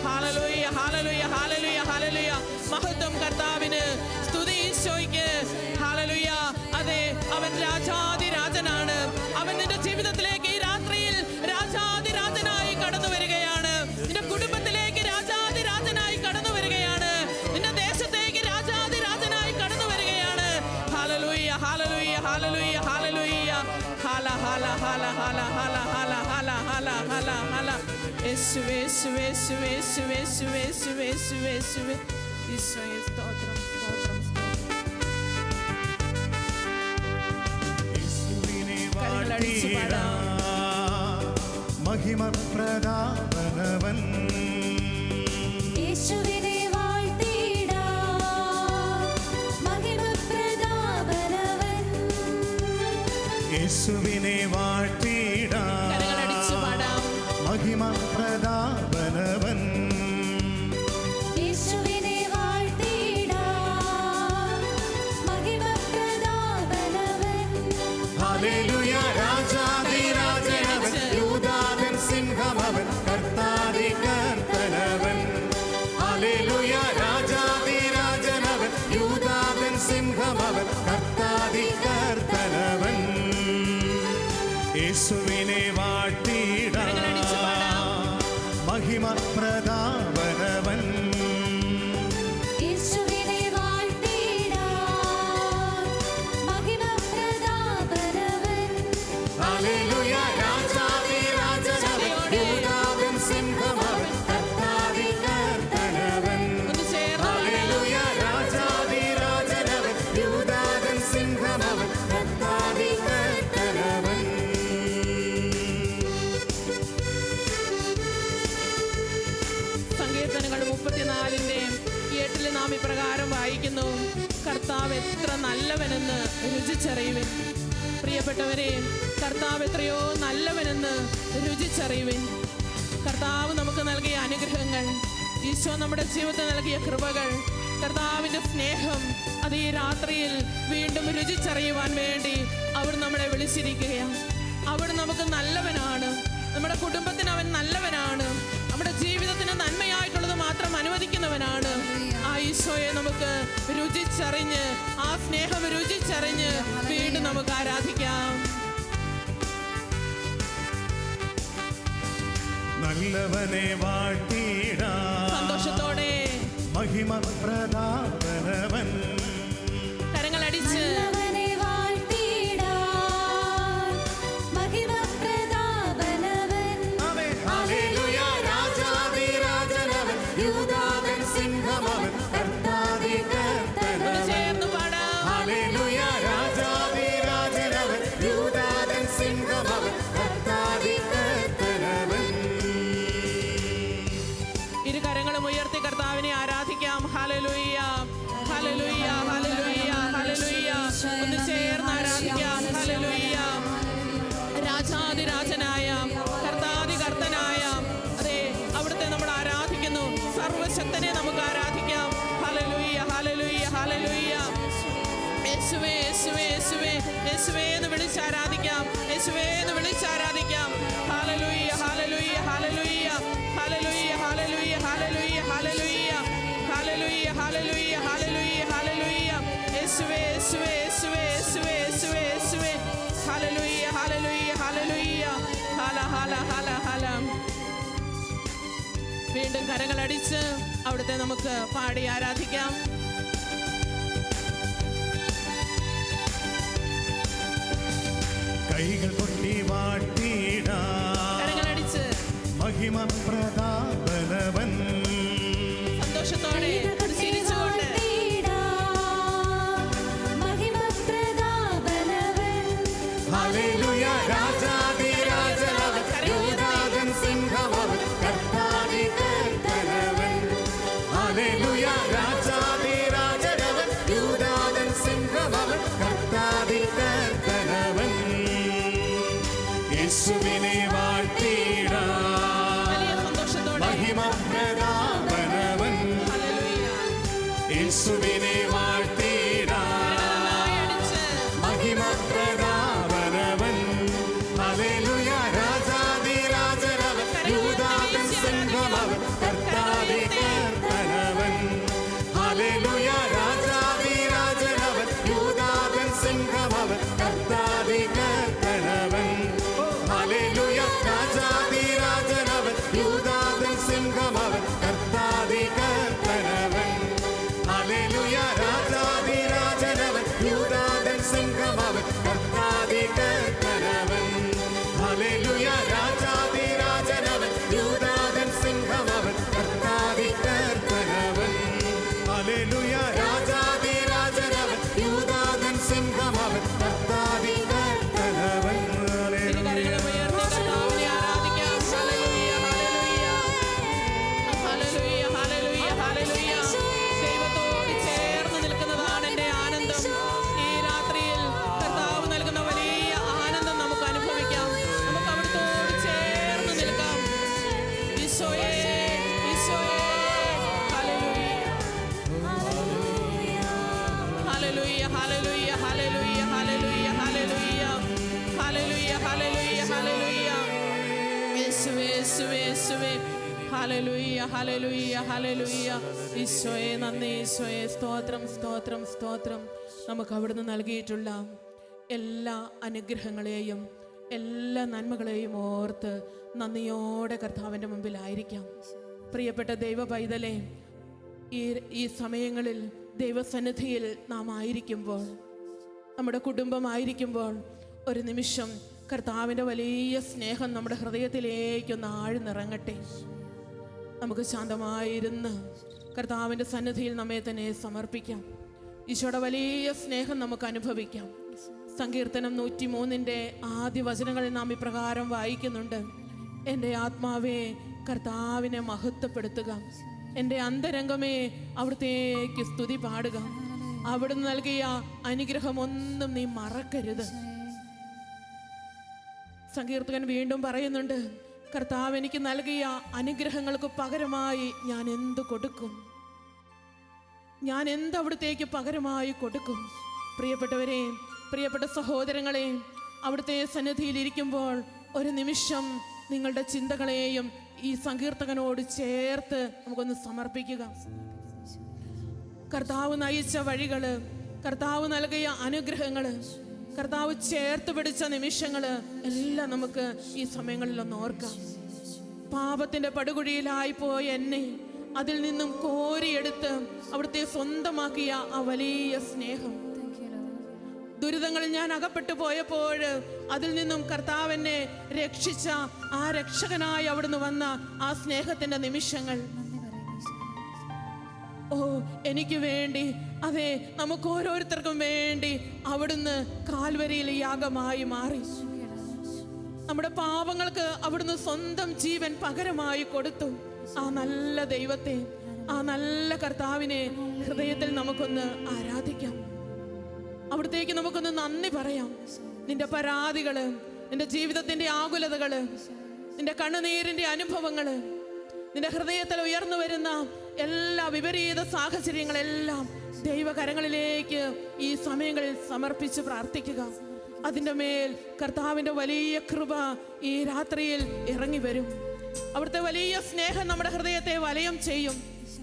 Hallelujah, hallelujah, hallelujah, hallelujah. മഹത്വം കർത്താവിന്, സ്തുതി ഈശോയ്ക്ക്. ഹല്ലേലൂയ. അതെ, അവൻ രാജാതിരാജനാണ്. അവൻ നിന്റെ ജീവിതത്തിലേക്ക് ഈ രാത്രിയിൽ രാജാതിരാജനായി കടന്നു വരികയാണ്. നിന്റെ കുടുംബത്തിലേക്ക് രാജാതിരാജനായി കടന്നു വരികയാണ്. നിന്റെ ദേശത്തേക്ക് രാജാതിരാജനായി കടന്നു വരികയാണ്. Hallelujah, hallelujah, hallelujah, hallelujah. Hala, Hala, Hala, Hala, Hala, Hala, Hala, Hala, Hala, Hala. യേശുവേ, യേശുവേ, യേശുവേ, യേശുവേ, യേശുവേ, യേശുവേ, യേശുവേ, യേശുവേ. ഈശോയെ സ്തോത്രം, സ്തോത്രം, മഹിമപ്രദാവനവൻ യേശുവിനെ വാഴ്ത്തിടാം. മഹിമപ്രദാവനവൻ യേശുവിനെ വാഴ്ത്തിടാം. മഹിമപ്രദാവനവൻ യേശുവിനെ വാഴ്ത്തിടാം. മഹിമപ്രദാവനവൻ ഹല്ലേലൂയ. രാജാധിരാജനവൻ, യൂദാവിൻ സിംഹമവൻ, കർത്താതി കർത്തനവൻ. ഹല്ലേലൂയ. രാജാധിരാജനവൻ, യൂദാവിൻ സിംഹമവൻ, കർത്താതി കർത്തനവൻ. യേശുവിനെ വാഴ്ത്തിടാം. മഹിമപ്രദാവനവൻ യേശുവിനെ വാഴ്ത്തിടാം. മഹിമപ്രദാവനവൻ ഹല്ലേലൂയ. രാജാധിരാജനവൻ, യൂദാവിൻ സിംഹമവൻ, കർത്താതി കർത്തനവൻ. ഹല്ലേലൂയ. രാജാധിരാജനവൻ, യൂദാവിൻ സിംഹമവൻ, കർത്താതി കർത്തനവൻ. സങ്കീർത്തനങ്ങൾ 34:8 നാം ഇപ്രകാരം വായിക്കുന്നു: കർത്താവ് എത്ര നല്ലവനെന്ന് രുചിച്ചറിയുവിൻ. പ്രിയപ്പെട്ടവരെ, കർത്താവ് എത്രയോ നല്ലവനെന്ന് രുചിച്ചറിയുവിൻ. കർത്താവ് നമുക്ക് നൽകിയ അനുഗ്രഹങ്ങൾ, ഈശോ നമ്മുടെ ജീവിതത്തിൽ നൽകിയ കൃപകൾ, കർത്താവിൻ്റെ സ്നേഹം, അത് ഈ രാത്രിയിൽ വീണ്ടും രുചിച്ചറിയുവാൻ വേണ്ടി അവർ നമ്മളെ വിളിച്ചിരിക്കുകയാണ്. അവർ നമുക്ക് നല്ലവനാണ്. നമ്മുടെ കുടുംബത്തിന് അവൻ നല്ലവനാണ്. നമ്മുടെ ജീവിതത്തിന് നന്മയായിട്ടുള്ളത് മാത്രം അനുവദിക്കുന്നവനാണ്. ആ ഈശോയെ നമുക്ക് രുചിച്ചറിഞ്ഞ്, ആ സ്നേഹം രുചിച്ചറിഞ്ഞ് വീണ്ടും നമുക്ക് ആരാധിക്കാം. നല്ലവനെ വാഴ്ത്തിടാം. സന്തോഷത്തോടെ മഹിമപ്രദാവനവൻ കരങ്ങളടിച്ച് നല്ലവനെ വാഴ്ത്തിടാം. മഹിമപ്രദാവനവൻ ഹല്ലേലൂയ. രാജാധിരാജനവൻ, യൂദാവിൻ സിംഹമവൻ, കർത്താതി കർത്തനവൻ. ചേർന്ന് പാടാം. ഹല്ലേലൂയ. രാജാധിരാജനവൻ, യൂദാവിൻ സിംഹമവൻ, കർത്താതി കർത്തനവൻ. ഇരു കരങ്ങളും ഉയർത്തി കർത്താവിനെ ആരാധിക്കാം. ഹല്ലേലൂയ, ഹല്ലേലൂയ, വീണ്ടും കരങ്ങളടിച്ച് അവിടുത്തെ നമുക്ക് പാടി ആരാധിക്കാം. കൈകൾ കൊട്ടി വാട്ടിടാം, കരങ്ങളടിച്ച് മഹിമ പ്രതാപനവൻ. സന്തോഷത്തോടെ ചിരിച്ചുകൊണ്ട് ഹല്ലേലൂയ, രാജാധിരാജനവൻ, യൂദാതൻ സിംഹമവൻ, കർത്താതി കർത്തനവൻ. ഹല്ലേലൂയ, രാജാധിരാജനവൻ, യൂദാതൻ സിംഹമവൻ, കർത്താതി കർത്തനവൻ. യേശുവിനെ വാഴ്ത്തിടാം, വലിയ സന്തോഷത്തോടെ മഹിമ പ്രതാപനവൻ. യേശുവിനെ വാഴ്ത്തിടാം, അടിച്ച് മഹിമ പ്രതാപനവൻ. ഹല്ലേലൂയ, രാജാധിരാജനവൻ, യൂദാതൻ സിംഹമവൻ, കർത്താതി കർത്തനവൻ. ഹല്ലേലൂയ, രാജാധിരാജനവൻ, യൂദാതൻ സിംഹമവൻ, കർത്താതി കർത്തനവൻ. ഹല്ലേലൂയ, രാജാധിരാജനവൻ, യൂദാതൻ സിംഹമവൻ, കർത്താതി കർത്തനവൻ. ഹല്ലേലൂയ, രാജാധിരാജനവൻ, യൂദാതൻ സിംഹമവൻ, കർത്താതി കർത്തനവൻ. ഹല്ലേലൂയ, രാജാധിരാജനവൻ, യൂദാതൻ സിംഹമവൻ, കർത്താതി കർത്തനവൻ. ഹല്ലേലൂയ, രാജാധിരാജനവൻ, യൂദാതൻ സിംഹമവൻ, കർത്താതി കർത്തനവൻ. കരങ്ങളും ഉയർത്തി കർത്താവിനെ ആരാധിക്കാം. ഹല്ലേലൂയ, ഹല്ലേലൂയ, ഹല്ലേലൂയ, ഹല്ലേലൂയ. ദൈവത്തോട് ചേർന്ന് നിൽക്കുന്നതാണ് എൻ്റെ ആനന്ദം. ഈ രാത്രിയിൽ കർത്താവ് നൽകുന്ന വലിയ ആനന്ദം നമുക്ക് അനുഭവിക്കാം. നമുക്ക് അവിടുത്തോട് ചേർന്ന് നിൽക്കാം. ഈശോയേ, ഈശോയേ, hallelujah, hallelujah, hallelujah, hallelujah, hallelujah, hallelujah, hallelujah, hallelujah, ഹല്ലേലൂയ. യേശുവേ, യേശുവേ, യേശുവേ. ഹല്ലേലൂയ, ഹല്ലേലൂയ, ഹല്ലേലൂയ. ഈശോയെ നന്ദി, ഈശോയെ സ്തോത്രം, സ്തോത്രം, സ്തോത്രം. നമുക്ക് അവിടുന്ന് നൽകിയിട്ടുള്ള എല്ലാ അനുഗ്രഹങ്ങളെയും എല്ലാ നന്മകളെയും ഓർത്ത് നന്ദിയോടെ കർത്താവിൻ്റെ മുമ്പിലായിരിക്കാം. പ്രിയപ്പെട്ട ദൈവ പൈതലേ, ഈ സമയങ്ങളിൽ ദൈവസന്നിധിയിൽ നാം ആയിരിക്കുമ്പോൾ, നമ്മുടെ കുടുംബമായിരിക്കുമ്പോൾ, ഒരു നിമിഷം കർത്താവിൻ്റെ വലിയ സ്നേഹം നമ്മുടെ ഹൃദയത്തിലേക്കൊന്ന് ആഴ്ന്നിറങ്ങട്ടെ. നമുക്ക് ശാന്തമായിരുന്ന് കർത്താവിൻ്റെ സന്നിധിയിൽ നമ്മെ തന്നെ സമർപ്പിക്കാം. ഈശോയുടെ വലിയ സ്നേഹം നമുക്ക് അനുഭവിക്കാം. സങ്കീർത്തനം 103 ആദ്യ വചനങ്ങളിൽ നാം ഇപ്രകാരം വായിക്കുന്നുണ്ട്: എൻ്റെ ആത്മാവേ കർത്താവിനെ മഹത്വപ്പെടുത്തുക, എൻ്റെ അന്തരംഗമേ അവിടുത്തേക്ക് സ്തുതി പാടുക. അവിടുന്ന് നൽകിയ അനുഗ്രഹമൊന്നും നീ മറക്കരുത്. സങ്കീർത്തകൻ വീണ്ടും പറയുന്നുണ്ട്, കർത്താവ് എനിക്ക് നൽകിയ അനുഗ്രഹങ്ങൾക്ക് പകരമായി ഞാൻ എന്ത് കൊടുക്കും? ഞാൻ എന്ത് അവിടുത്തേക്ക് പകരമായി കൊടുക്കും? പ്രിയപ്പെട്ടവരെ, പ്രിയപ്പെട്ട സഹോദരങ്ങളെ, അവിടുത്തെ സന്നിധിയിൽ ഇരിക്കുമ്പോൾ ഒരു നിമിഷം നിങ്ങളുടെ ചിന്തകളെയും ഈ സങ്കീർത്തകനോട് ചേർത്ത് നമുക്കൊന്ന് സമർപ്പിക്കുക. കർത്താവ് നയിച്ച വഴികള്, കർത്താവ് നൽകിയ അനുഗ്രഹങ്ങള്, കർത്താവ് ചേർത്ത് പിടിച്ച നിമിഷങ്ങള് എല്ലാം നമുക്ക് ഈ സമയങ്ങളിലൊന്ന് ഓർക്കാം. പാപത്തിന്റെ പടുകുഴിയിലായി പോയ എന്നെ അതിൽ നിന്നും കോരിയെടുത്ത് അവിടുത്തെ സ്വന്തമാക്കിയ ആ വലിയ സ്നേഹം, ദുരിതങ്ങളിൽ ഞാൻ അകപ്പെട്ടു പോയപ്പോൾ അതിൽ നിന്നും കർത്താവ് എന്നെ രക്ഷിച്ച ആ രക്ഷകനായി അവിടുന്ന് വന്ന ആ സ്നേഹത്തിന്റെ നിമിഷങ്ങൾ, ഓ എനിക്ക് വേണ്ടി, അതെ നമുക്ക് ഓരോരുത്തർക്കും വേണ്ടി അവിടുന്ന് കാൽവരിയിൽ യാഗമായി മാറി. നമ്മുടെ പാപങ്ങൾക്ക് അവിടുന്ന് സ്വന്തം ജീവൻ പകരമായി കൊടുത്തു. ആ നല്ല ദൈവത്തെ, ആ നല്ല കർത്താവിനെ ഹൃദയത്തിൽ നമുക്കൊന്ന് ആരാധിക്കാം. അവിടത്തേക്ക് നമുക്കൊന്ന് നന്ദി പറയാം. നിന്റെ പരാതികള്, നിന്റെ ജീവിതത്തിന്റെ ആകുലതകള്, നിന്റെ കണ്ണുനീരിന്റെ അനുഭവങ്ങള്, നിന്റെ ഹൃദയത്തിൽ ഉയർന്നു വരുന്ന എല്ലാ വിപരീത സാഹചര്യങ്ങളെല്ലാം ദൈവകരങ്ങളിലേക്ക് ഈ സമയങ്ങളിൽ സമർപ്പിച്ച് പ്രാർത്ഥിക്കുക. അതിൻ്റെ മേൽ കർത്താവിൻ്റെ വലിയ കൃപ ഈ രാത്രിയിൽ ഇറങ്ങി വരും. അവിടുത്തെ വലിയ സ്നേഹം നമ്മുടെ ഹൃദയത്തെ വലയം ചെയ്യും.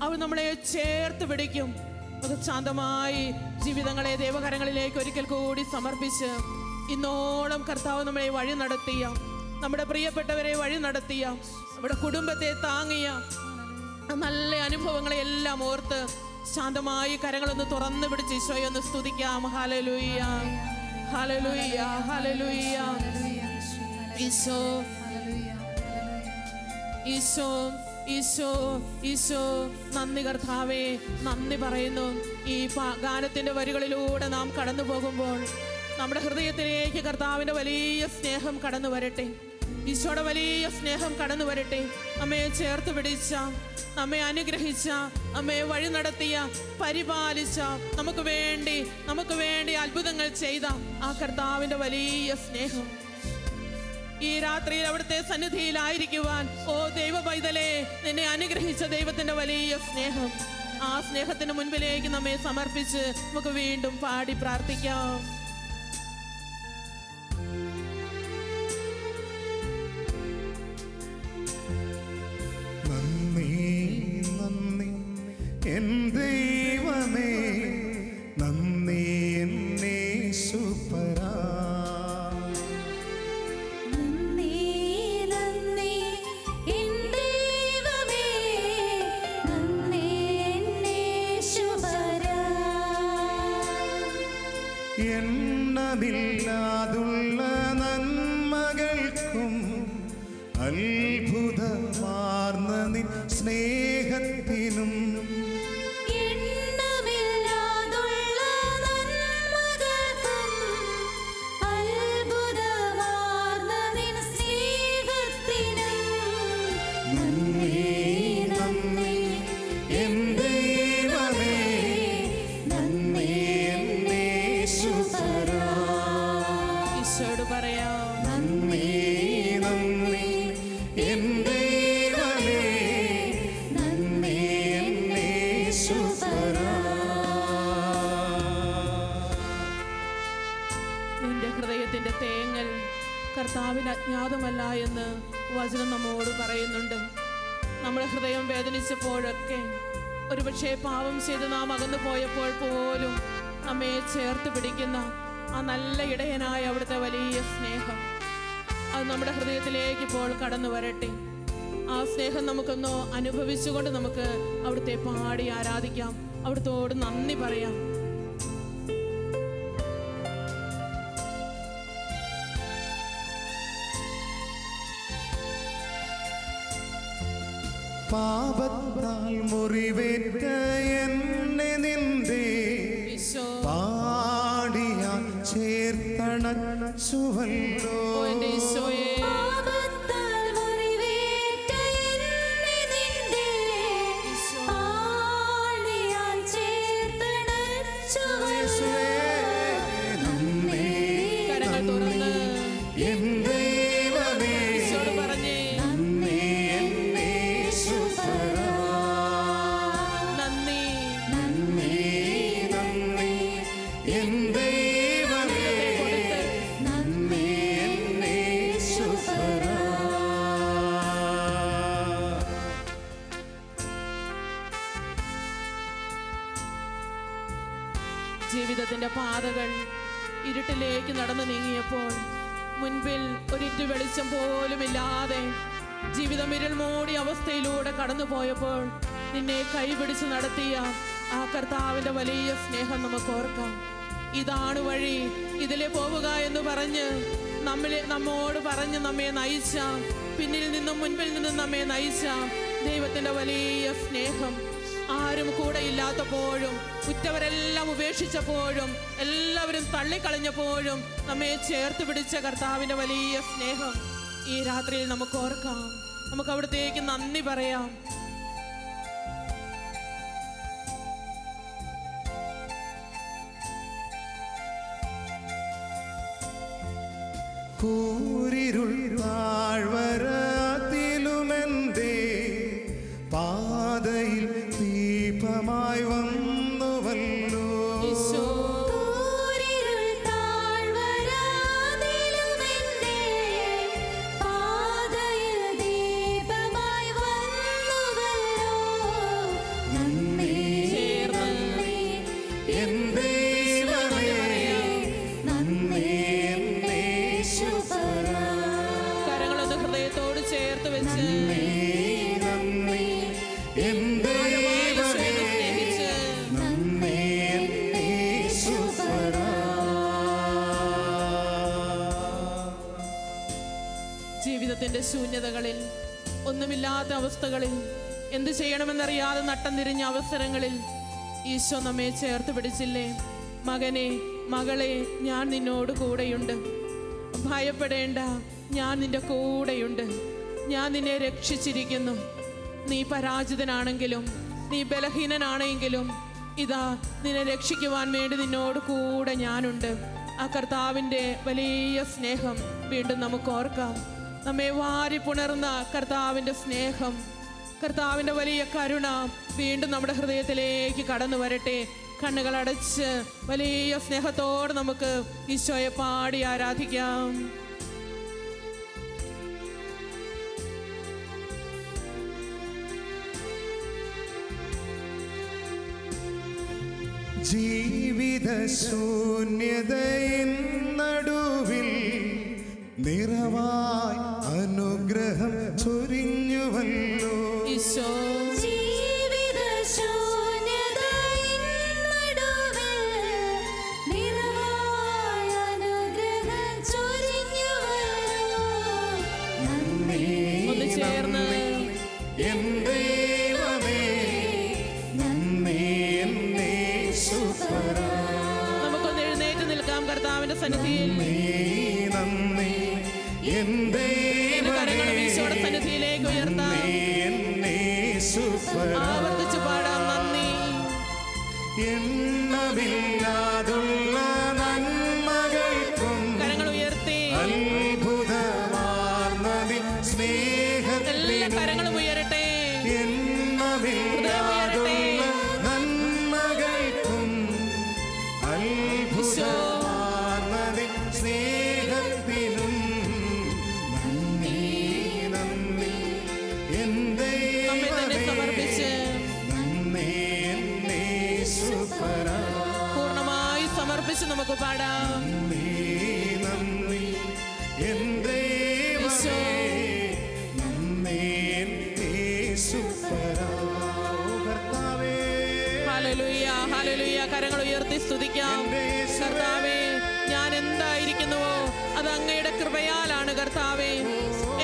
അവർ നമ്മളെ ചേർത്ത് പിടിക്കും. അത് ശാന്തമായി ജീവിതങ്ങളെ ദൈവകരങ്ങളിലേക്ക് ഒരിക്കൽ കൂടി സമർപ്പിച്ച്, ഇന്നോളം കർത്താവ് നമ്മളെ വഴി നടത്തിയ, നമ്മുടെ പ്രിയപ്പെട്ടവരെ വഴി നടത്തിയ, നമ്മുടെ കുടുംബത്തെ താങ്ങിയ, ആ നല്ല അനുഭവങ്ങളെ എല്ലാം ഓർത്ത് ശാന്തമായി കരങ്ങളൊന്ന് തുറന്നു പിടിച്ച് ഈശോയെ ഒന്ന് സ്തുതിക്കാം. Hallelujah, hallelujah, hallelujah. Eesho, Eesho, Eesho, Eesho, നന്ദി കർത്താവേ, നന്ദി പറയുന്നു. ഈ ഗാനത്തിന്റെ വരികളിലൂടെ നാം കടന്നു പോകുമ്പോൾ നമ്മുടെ ഹൃദയത്തിലേക്ക് കർത്താവിന്റെ വലിയ സ്നേഹം കടന്നു വരട്ടെ. ഈശോയുടെ വലിയ സ്നേഹം കടന്നു വരട്ടെ. നമ്മെ ചേർത്ത് പിടിച്ച, നമ്മെ അനുഗ്രഹിച്ച, നമ്മെ വഴി നടത്തിയ, പരിപാലിച്ച, നമുക്ക് വേണ്ടി അത്ഭുതങ്ങൾ ചെയ്ത ആ കർത്താവിന്റെ വലിയ സ്നേഹം ഈ രാത്രിയിൽ അവിടുത്തെ സന്നിധിയിലായിരിക്കുവാൻ, ഓ ദൈവ പൈതലേ, നിന്നെ അനുഗ്രഹിച്ച ദൈവത്തിന്റെ വലിയ സ്നേഹം, ആ സ്നേഹത്തിന് മുൻപിലേക്ക് നമ്മെ സമർപ്പിച്ച് നമുക്ക് വീണ്ടും പാടി പ്രാർത്ഥിക്കാം. നന്ദി നന്ദി എൻ ദൈവമേ, നന്ദി എന്നേശുപരാ. നന്ദി നന്ദി എൻ ദൈവമേ, നന്ദി എന്നേശുപരാ. എണ്ണമില്ലാതുള്ള നന്മകൾക്കും അത്ഭുതമാർന്ന നിൻ സ്നേഹത്തിനും എണ്ണമില്ലാതുള്ള നന്മകൾക്കും അത്ഭുതമാർന്ന നിൻ സ്നേഹത്തിനും നന്ദി നന്ദി എൻ ദൈവമേ, നന്ദി എന്നേശുപരാ. ഈശോയോട് പറയാം. നന്ദി നന്ദി എൻ ദൈവമേ, നന്ദി എന്നേശുപരാ. നിന്റെ ഹൃദയത്തിന്റെ തേങ്ങൽ കർത്താവിന് അജ്ഞാതമല്ല എന്ന് വചനം നമ്മോട് പറയുന്നുണ്ട്. നമ്മുടെ ഹൃദയം വേദനിച്ചപ്പോഴൊക്കെ, ഒരുപക്ഷെ പാപം ചെയ്ത് നാം അകന്നു പോയപ്പോൾ പോലും നമ്മെ ചേർത്ത് പിടിക്കുന്ന ആ നല്ല ഇടയനായ അവിടുത്തെ വലിയ സ്നേഹം, അത് നമ്മുടെ ഹൃദയത്തിലേക്ക് ഇപ്പോൾ കടന്നു വരട്ടെ. ആ സ്നേഹം നമുക്കൊന്ന് അനുഭവിച്ചുകൊണ്ട് നമുക്ക് അവിടുത്തെ പാടി ആരാധിക്കാം, അവിടുത്തോട് നന്ദി പറയാം. പാപത്താൽ മുറിവേറ്റ എന്നെ നിന്റെ ഈശോ, പാടിയാൽ ചേർത്തണച്ചുവല്ലോ. ഓ എൻ്റെ ഈശോയെ, പാപത്താൽ മുറിവേറ്റ എന്നെ നിന്റെ ആണിയാൽ ചേർത്തണച്ചുവല്ലോ. നന്ദി കരങ്ങൾ തുറന്ന് എൻ ദൈവമേ, ഈശോയോട് പറഞ്ഞേ, നന്ദി എന്നേശുപരാ. നന്ദി. നന്ദി നന്ദി എൻ ദൈവമേ, കൊടുത്ത് നന്ദി എന്നേശുപരാ. ജീവിതത്തിന്റെ പാതകൾ ഇരുട്ടിലേക്ക് നടന്നു നീങ്ങിയപ്പോൾ, മുൻപിൽ ഒരിറ്റു വെളിച്ചം പോലുമില്ലാതെ ജീവിതം ഇരുൾ മൂടിയ അവസ്ഥയിലൂടെ കടന്നുപോയപ്പോൾ നിന്നെ കൈപിടിച്ച് നടത്തിയ ആ കർത്താവിന്റെ വലിയ സ്നേഹം നമുക്ക് ഓർക്കാം. ഇതാണ് വഴി, ഇതിലെ പോവുക എന്ന് പറഞ്ഞ് നമ്മോട് പറഞ്ഞ് നമ്മെ നയിച്ച, പിന്നിൽ നിന്നും മുൻപിൽ നിന്നും നമ്മെ നയിച്ച ദൈവത്തിന്റെ വലിയ സ്നേഹം, ആരും കൂടെ ഇല്ലാത്തപ്പോഴും, ഉറ്റവരെല്ലാം ഉപേക്ഷിച്ചപ്പോഴും, എല്ലാവരും തള്ളിക്കളഞ്ഞപ്പോഴും നമ്മെ ചേർത്ത് പിടിച്ച കർത്താവിന്റെ വലിയ സ്നേഹം ഈ രാത്രിയിൽ നമുക്ക് ഓർക്കാം. നമുക്ക് അവിടത്തേക്ക് നന്ദി പറയാം. കൂരിരുൾ താഴ്വരത്തിലുമെന്തേ പാതയിൽ ദീപമായി വന്നുവല്ലോ. ഈശോ, കൂരിരുൾ താഴ്വരയിലുമെന്റെ പാതയിൽ ദീപമായി വന്നുവല്ലോ. നന്ദി ചേർന്ന് എൻ ദൈവമേ, നന്ദി എന്നേശുപരാ. കരങ്ങളൊന്ന് ഹൃദയത്തോട് ചേർത്ത് വെച്ച് നന്ദി എൻ ദൈവമേ സ്നേഹിച്ച് നന്ദി യേശുപരാ. ജീവിതത്തിന്റെ ശൂന്യതകളിൽ, ഒന്നുമില്ലാത്ത അവസ്ഥകളിൽ, എന്ത് ചെയ്യണമെന്നറിയാതെ നട്ടം തിരിഞ്ഞ അവസരങ്ങളിൽ ഈശോ നമ്മെ ചേർത്ത് പിടിച്ചില്ലേ? മകനെ, മകളെ, ഞാൻ നിന്നോട് കൂടെയുണ്ട്, ഭയപ്പെടേണ്ട, ഞാൻ നിന്റെ കൂടെയുണ്ട്, ഞാൻ നിന്നെ രക്ഷിച്ചിരിക്കുന്നു. നീ പരാജിതനാണെങ്കിലും, നീ ബലഹീനനാണെങ്കിലും, ഇതാ നിന്നെ രക്ഷിക്കുവാൻ വേണ്ടി നിന്നോട് കൂടെ ഞാനുണ്ട്. ആ കർത്താവിൻ്റെ വലിയ സ്നേഹം വീണ്ടും നമുക്ക് ഓർക്കാം. നമ്മെ വാരി പുണർന്ന കർത്താവിൻ്റെ സ്നേഹം, കർത്താവിൻ്റെ വലിയ കരുണ വീണ്ടും നമ്മുടെ ഹൃദയത്തിലേക്ക് കടന്നു വരട്ടെ. കണ്ണുകളടച്ച് വലിയ സ്നേഹത്തോടെ നമുക്ക് ഈശോയെ പാടി ആരാധിക്കാം. ജീവിത ശൂന്യതയിൻ നടുവിൽ നിറവായി അനുഗ്രഹം ചൊരിഞ്ഞുവല്ലോ ഈശോ ജീവിത ശൂന്യതയിൻ നടുവിൽ നിറവായ അനുഗ്രഹം ചൊരിഞ്ഞുവല്ലോ. നന്ദി ഒന്ന് ചേർന്ന് എൻ ദൈവമേ നന്ദി യേശുപരാ. നമുക്കൊന്ന് എഴുന്നേറ്റ് നിൽക്കാം കർത്താവിന്റെ സന്നിധിയിൽ. നന്ദി എൻ ഇരു കരങ്ങളും ദൈവമേ ഈശോയുടെ സന്നിധിയിലേക്ക് ഉയർത്താം. ആവർത്തിച്ച് പാടാം. നന്ദി. എണ്ണമില്ലാതുള്ള നന്മകൾക്കും കരങ്ങൾ ഉയർത്തി അത്ഭുതമാർന്നതി എല്ലാ സ്നേഹത്തിനും കരങ്ങളും ഉയരട്ടെ. എണ്ണമില്ലാതുള്ള നന്മകൾക്കും അത്ഭുതമാർന്നതി സ്നേഹത്തിനും നന്ദി നന്ദി എൻ നമ്മെ തന്നെ ദൈവമേ സമർപ്പിച്ച് നന്ദി യേശുപരാ. പൂർണ്ണമായി സമർപ്പിച്ച് നമുക്ക് പാടാം. നന്ദി നന്ദി എൻ ഈശോ. ദൈവമേ നന്ദി യേശുപരാ. ഓ കർത്താവേ ഹല്ലേലൂയ, ഹല്ലേലൂയ. കരങ്ങൾ ഉയർത്തി സ്തുതിക്കാം. കർത്താവേ, ഞാൻ എന്തായിരിക്കുന്നുവോ അത് അങ്ങയുടെ കൃപയാലാണ് കർത്താവേ.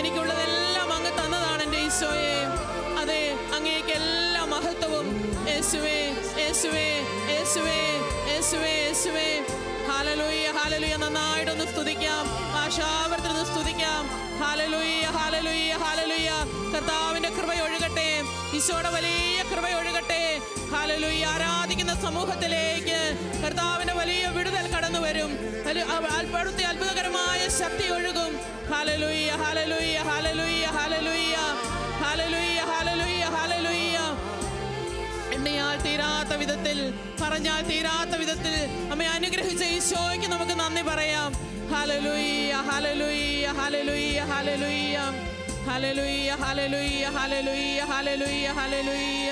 എനിക്കുള്ളതെല്ലാം അങ്ങ് തന്നതാണ് എൻ്റെ ഈശോയെ. അതെ, അങ്ങേക്ക് എല്ലാ മഹത്വവും. യേശുവേ, യേശുവേ, യേശുവേ, യേശുവേ, യേശുവേ. Hallelujah, hallelujah. നന്നായിട്ടൊന്ന് സ്തുതിക്കാം, ഭാഷാവർത്തനം സ്തുതിക്കാം. Hallelujah, hallelujah, hallelujah. കർത്താവിന്റെ കൃപ ഒഴുകട്ടെ, ഈശോയുടെ വലിയ കൃപ ഒഴുകട്ടെ. ഹല്ലേലൂയ. ആരാധിക്കുന്ന സമൂഹത്തിലേക്ക് കർത്താവിന്റെ വലിയ വിടുതൽ കടന്നു വരും. അവിടുത്തെ അത്ഭുതകരമായ ശക്തി ഒഴുകും. ഹല്ലേലൂയ, hallelujah, hallelujah, hallelujah, hallelujah, hallelujah, ഹല്ലേലൂയ. എണ്ണയാൽ തീരാത്ത വിധത്തിൽ, പറഞ്ഞാൽ തീരാത്ത വിധത്തിൽ നമ്മെ അനുഗ്രഹിച്ച ഈശോയ്ക്ക് നമുക്ക് നന്ദി പറയാം. Hallelujah, hallelujah, hallelujah, hallelujah, hallelujah, hallelujah, hallelujah, hallelujah, hallelujah.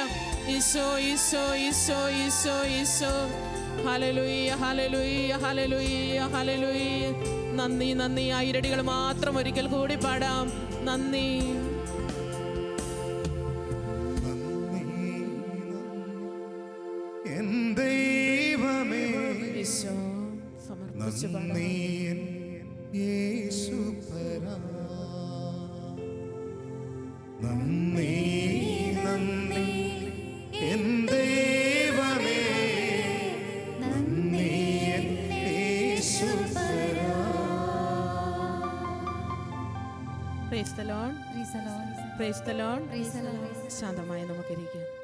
Eesho, Eesho, Eesho, Eesho, Eesho. Hallelujah, hallelujah, hallelujah, hallelujah. നന്ദി, നന്ദി. ആയിരടികൾ മാത്രം ഒരിക്കൽ കൂടി പാടാം. നന്ദി. എൻ ദൈവമേ ഈശോ സമർപ്പിച്ച് പാടാം. നന്ദി യേശുപരാ. നന്ദി നന്ദി എൻ ദൈവമേ നന്ദി യേശുപരാ. Praise the Lord. Praise the Lord. Praise the Lord. Praise the Lord. ശാന്തമായി നമുക്കിരിക്കാം.